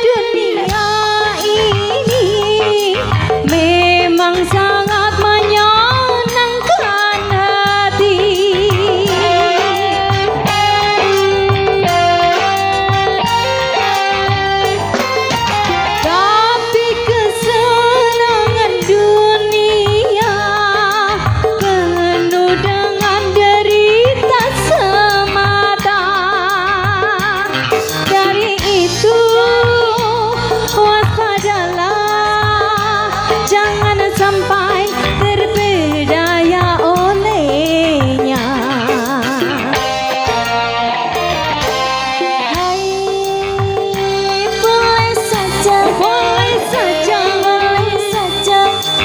Dunia ini memang sangat menyenangkan hati. Tapi kesenangan dunia penuh dengan derita semata. Dari itu waspadalah, jangan sampai terpedaya olehnya. Hai, boleh saja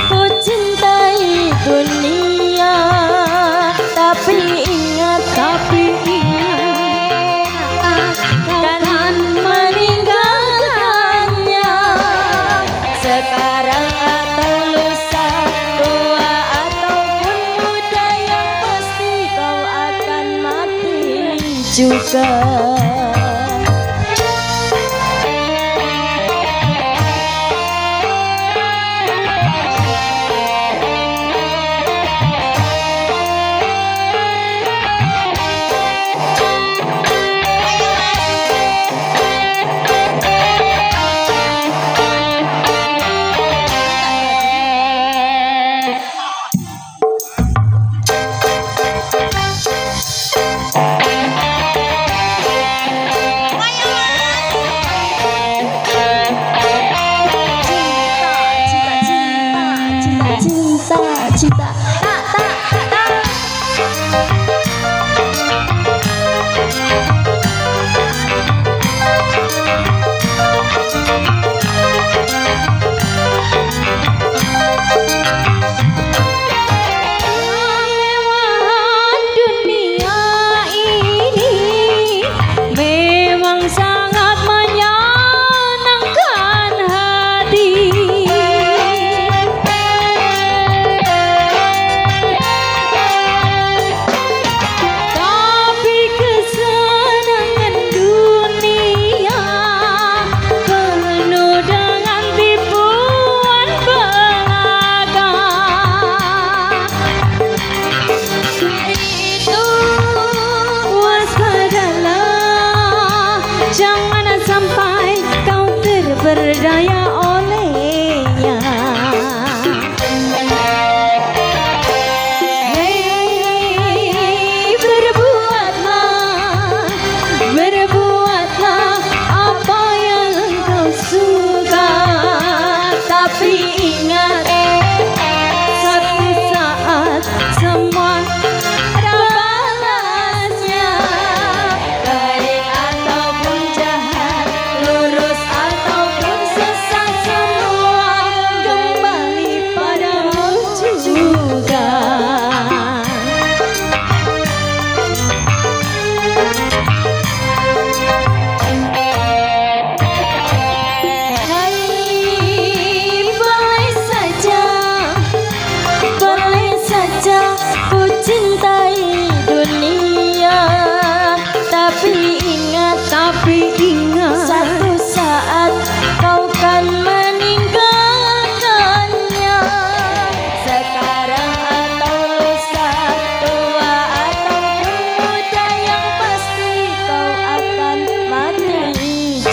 ku cintai dunia, tapi ingat akan meninggalkannya. Sekarang atau lusa, tua ataupun muda, yang pasti kau akan mati juga.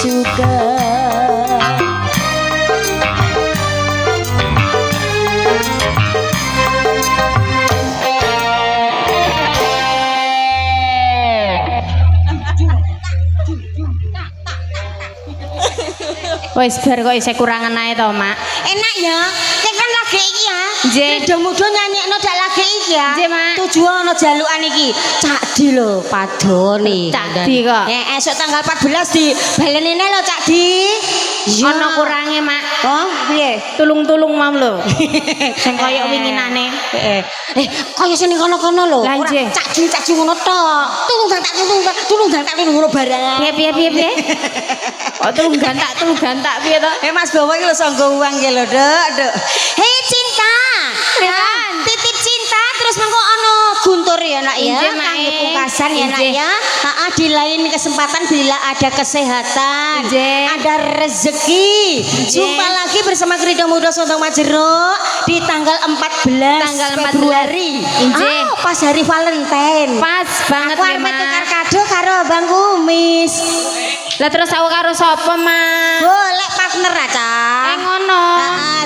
juga. Wis bar kok isih kurangan ae to, Mak. Enak ya, nek kan lagi iki ya. Nggih. Mudah-mudah nyanyekno dak lagi iki ya. Nggih, Mak. Tujuan ana jalukan iki. Cak Di lho, padone. Cak Di kok. Esuk tanggal 14 di balenine lho Cak Di. Ana kurange, Mak. Oh, piye? Tulung-tulung mam lho. Sing kaya winginane. Kaya sing kono-kono lho. Lah, nggih. Cak Di ngono tok. Tulung tak ngono barang. Piye? Oh, tulung gantak piye to? Mas Bawa iki lho sanggo uang iki lho, Dek. Hei cinta. Kan? Titip cinta terus mengko ana guntur ya nak ya. Injih, Mak. Kangge pungkasan ya nak Injih. ya. Heeh, di lain kesempatan bila ada kesehatan, Injih. ada rezeki. Jumpa lagi bersama Krida Muda Sontong Majeruk di tanggal 14 Tanggal 14. Februari. Injih. Pas hari Valentine. Pas banget Aku ya, arep Mak. tukar kado karo Abang Kumis. Lah terus aku karo sapa, Mak? Golek partner aja. Ngono.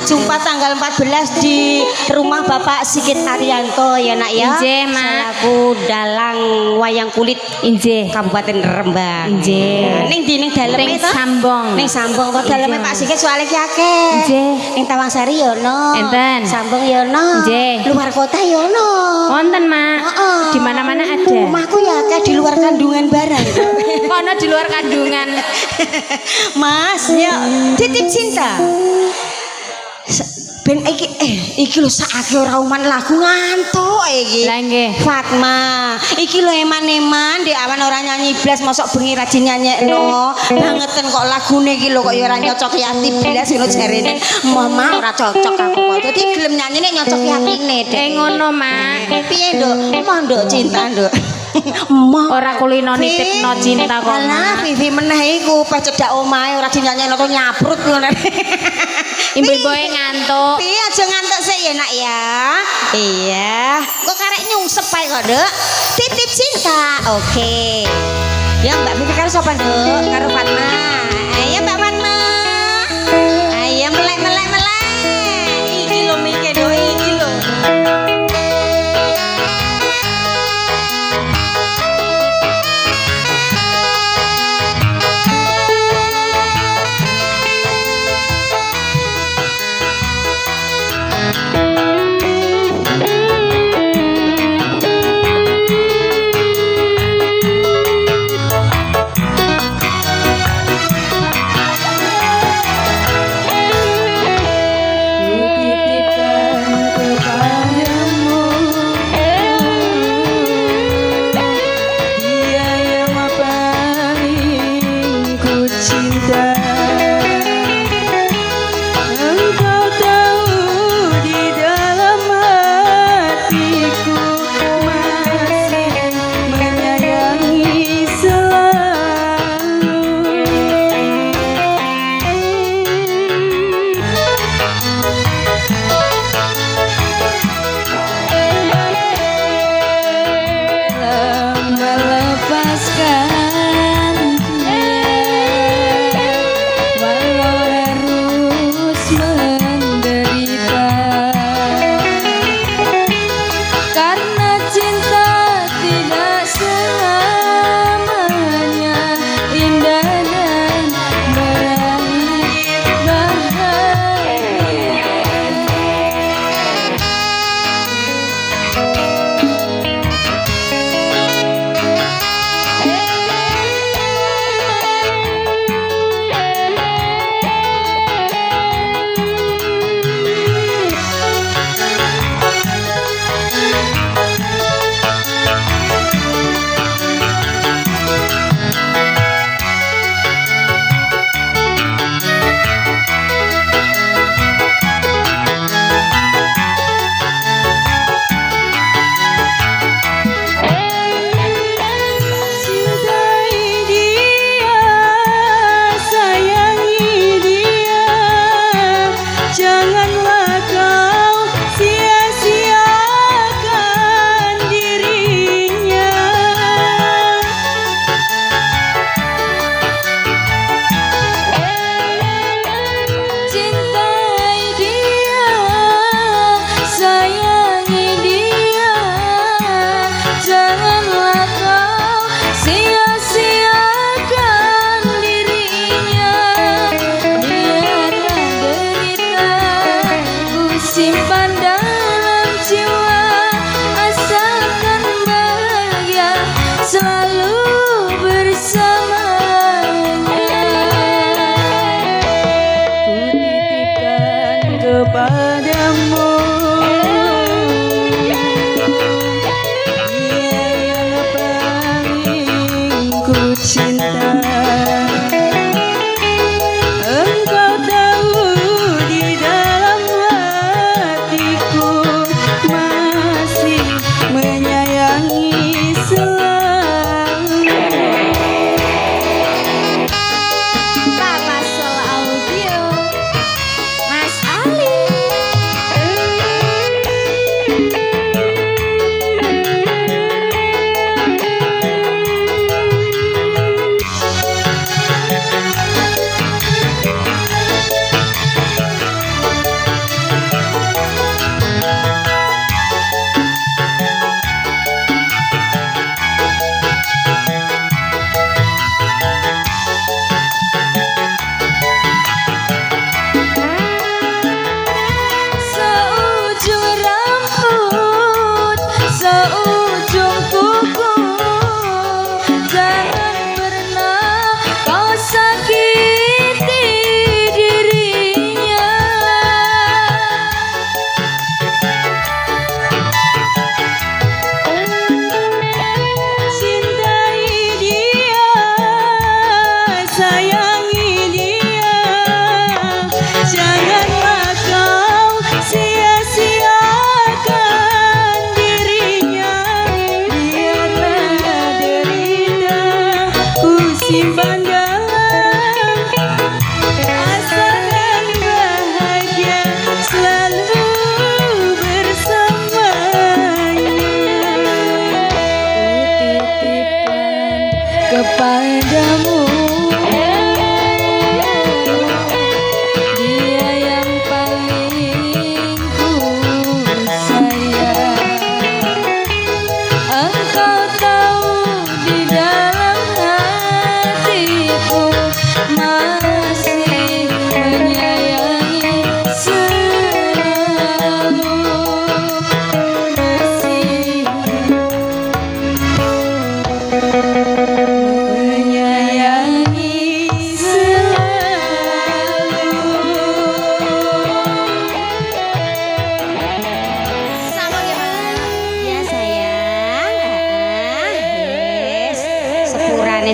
Jumpa tanggal 14 di rumah Bapak Sigit Arianto ya nak ya. Injih, Mak. Selaku dalang wayang kulit Injih. Kabupaten Rembang. Injih. Ning di ning daleme Ning to? Sambong. Ning Sambong to daleme Injih, Pak Mak. Sigit soalnya ki akeh. Injih. Ning Tawangsari ya ono. Enten. Sambong ya ono. Injih. Luar kota ya ono. Wonten, Mak. Heeh. Di mana-mana ada. Rumahku ya akeh di luar kandungan barang. Kono di luar kandungan. Mas, ya titip cinta. Ben iki lho sakake ora uman lagu ngantuk iki. Lah nggih. Fatma, iki lho eman-eman ndek awan ora nyanyi blas mosok bengi rajin nyanyekno. Bangeten kok lagune iki lho kok ya ora nyocoki ati blas ngono jarene. Mama ora cocok aku kok. Dadi gelem nyanyi nek nyocoki atine, Dek. Ngono, Mak. Piye, Nduk? Moh Nduk cinta, Nduk. Moh Ora kulino nitipno cinta kok, alah, Mak. Vivi meneh iku pas cedak omahe ora dinyanyekno to nyaprut ngono. Ibu-ibuke ngantuk. Piye aja ngantuk sik ya nak ya. Iya. Kok karek nyungsep ae kok, Dek. Titip cinta. Oke. Ya Mbak Vivi karo sapa, Dek? Karo Fatma. Ayo Mbak Fatma. Ayo melek. Iki lho mike do iki lho.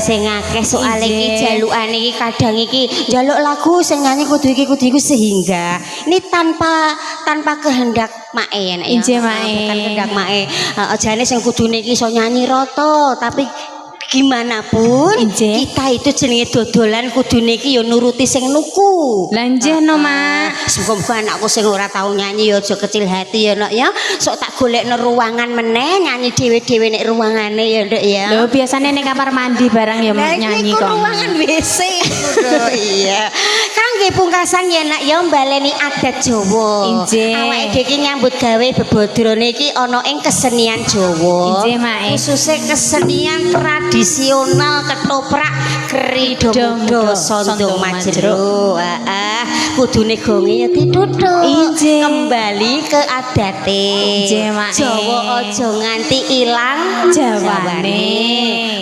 sing akeh soal iki jalukane iki kadang iki njaluk lagu sing nyanyi kudu iku sehingga ini tanpa kehendak mae ya nek Injih, Mae. bukan kehendak mae jane sing kudune iki iso nyanyi rata tapi gimana pun Injih. kita itu jenenge dodolan kudune iki ya nuruti sing nuku. Lah nggih no, Mak. Muga-muga anakku sing ora tau nyanyi ya aja kecil hati ya, Nok ya. Sok tak golekno ruangan meneh nyanyi dhewe-dhewe nek ruangane ya, Nduk ya. Lho biasane ning kamar mandi barang ya nyanyi kok. Ruangan WC. Iya. Kangge pungkasan ya nak ya mbaleni adat Jawa. Injih. Awake dhewe iki nyambut gawe bebodrone iki ana ing kesenian Jawa. Injih, Mak. Khususnya kesenian tradisional ketoprak kerido muda sondo majero. Kudune gonge ya dituthuk. Injih. Kembali ke adate. Injih, Mak. Jawa aja nganti ilang Jawane.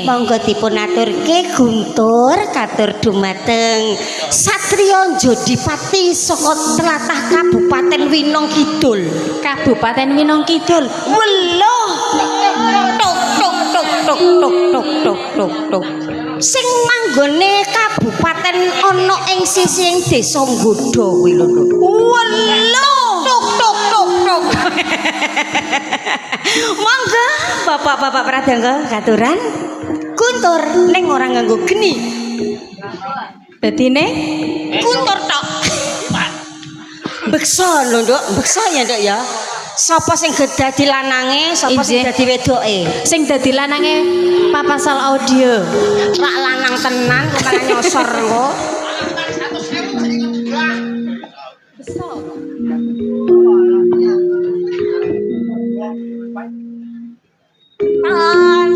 Monggo dipun aturke guntur katur dumateng Satriya Jodipati saka tlatah Kabupaten Winong Kidul. Kabupaten Winong Kidul. Weloh. Tok tok tok tok tok tok tok tok tok. Sing manggone kabupaten ana ing sisih desa Nggoda kuwi lho. Weloh. Tok tok tok tok. Monggo Bapak-bapak pradangga katuran kuntur ning ora nganggo geni. Dadine Kuntur tok. Beksa lho, Nduk. Beksa ya, Nduk ya. Sapa sing dadi lanange, sapa sing Injih. dadi wedoke. sing dadi lanange papasal audio. Rak lanang tenan kok malah nyosor kok.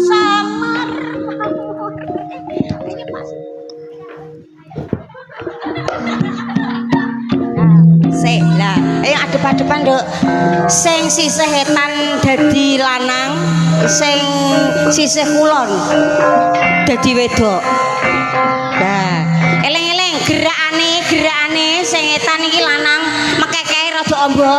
Samar. Ini Mas. Sik lah, ayo adep-adepan Nduk. Sing sisih etan dadi lanang, sing sisih kulon dadi wedok. Nah, eling-eling gerakane sing etan iki lanang mekekeke rada amba.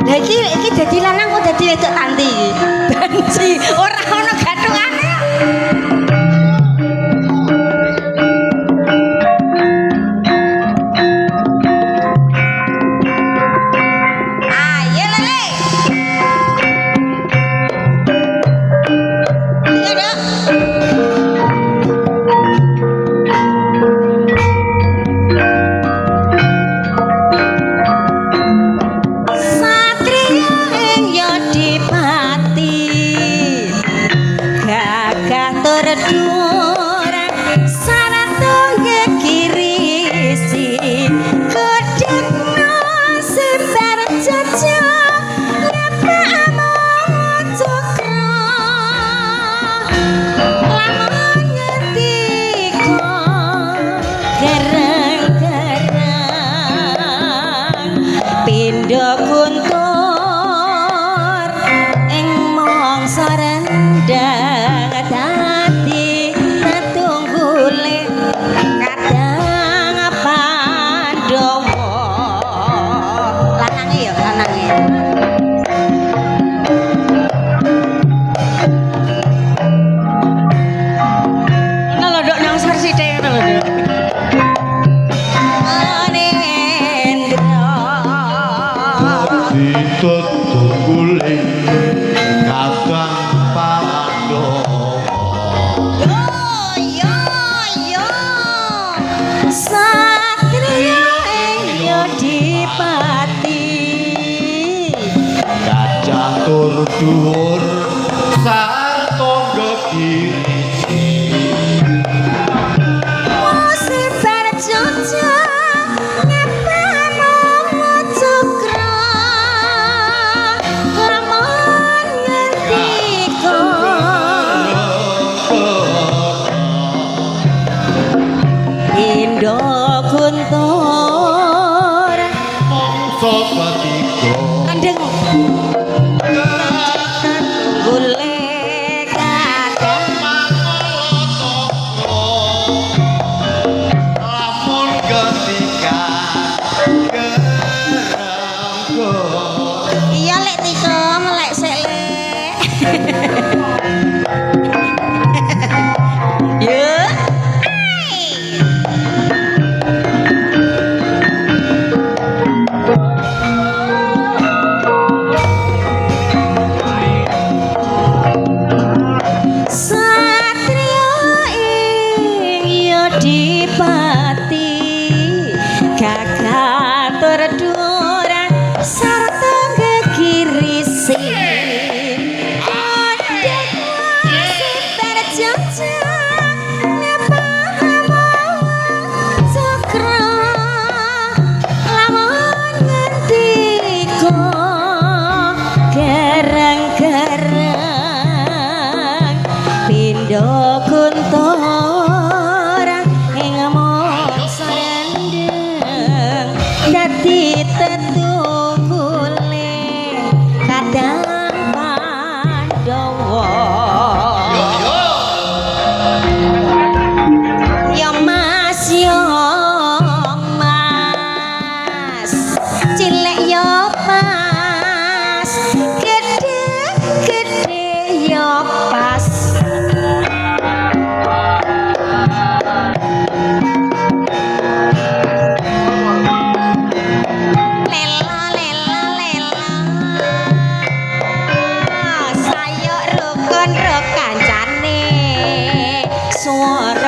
Lah iki dadi lanang kok dadi wedok tanti iki. Banci, ora ono gathungane. Ayo lele. Iya, Dok. Satriya ing Yodipati gagah tur dhuwur saratungge kirisi gedhekno sembar jaja ngepakmu cakra lamun ngendika garang-garang pindha kuntur ing mangsa rendang dadi tetunggule kadang Pandhawa. Lanange ya, lanange. Ngono lho, Nduk, nang versi dhek ngono lho, Nduk. ditutup kuling kadang Pandhawa Yo Satriya ing Yodipati gajah tur dhuwur sartangga kirisi Musebar jaja ngepakmu cakra lamun ngendika pindha kuntur mangsa katiga kandeng golek kadang lamun ketika geranggo iya lek tika melek sik lek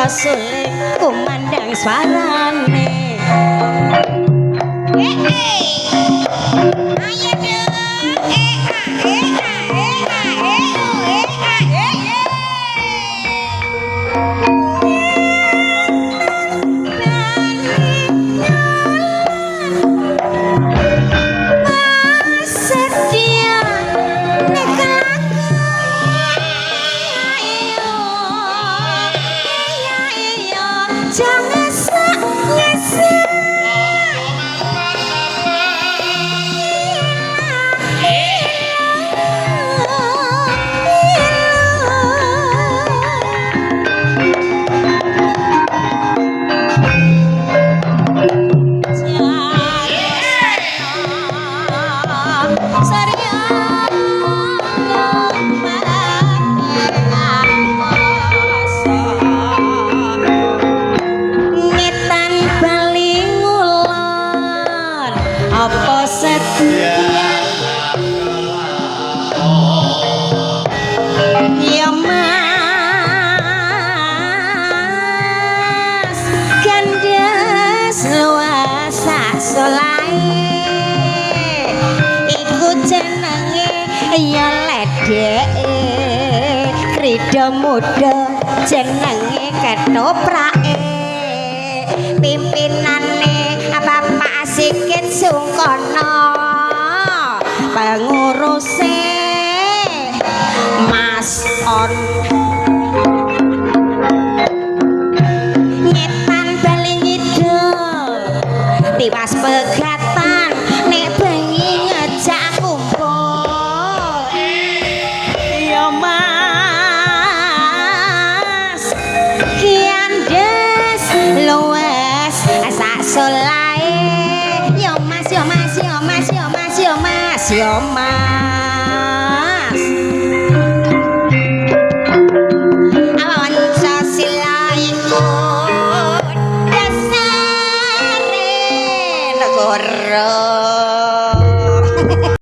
suling kumandang suarane ayo jangan ngesek apa setia ya mas kandas luasa solai iku jenenge ya ledek krida muda jenenge ketoprake pimpinane Bapak Sikit Sungkono penguruse Mas On nyetan Bali Ngidul tiwas pegatan nek bengi ngejak kumpul ya mas kian des luwes sak solai yo mas awan sasila ikut dasare negara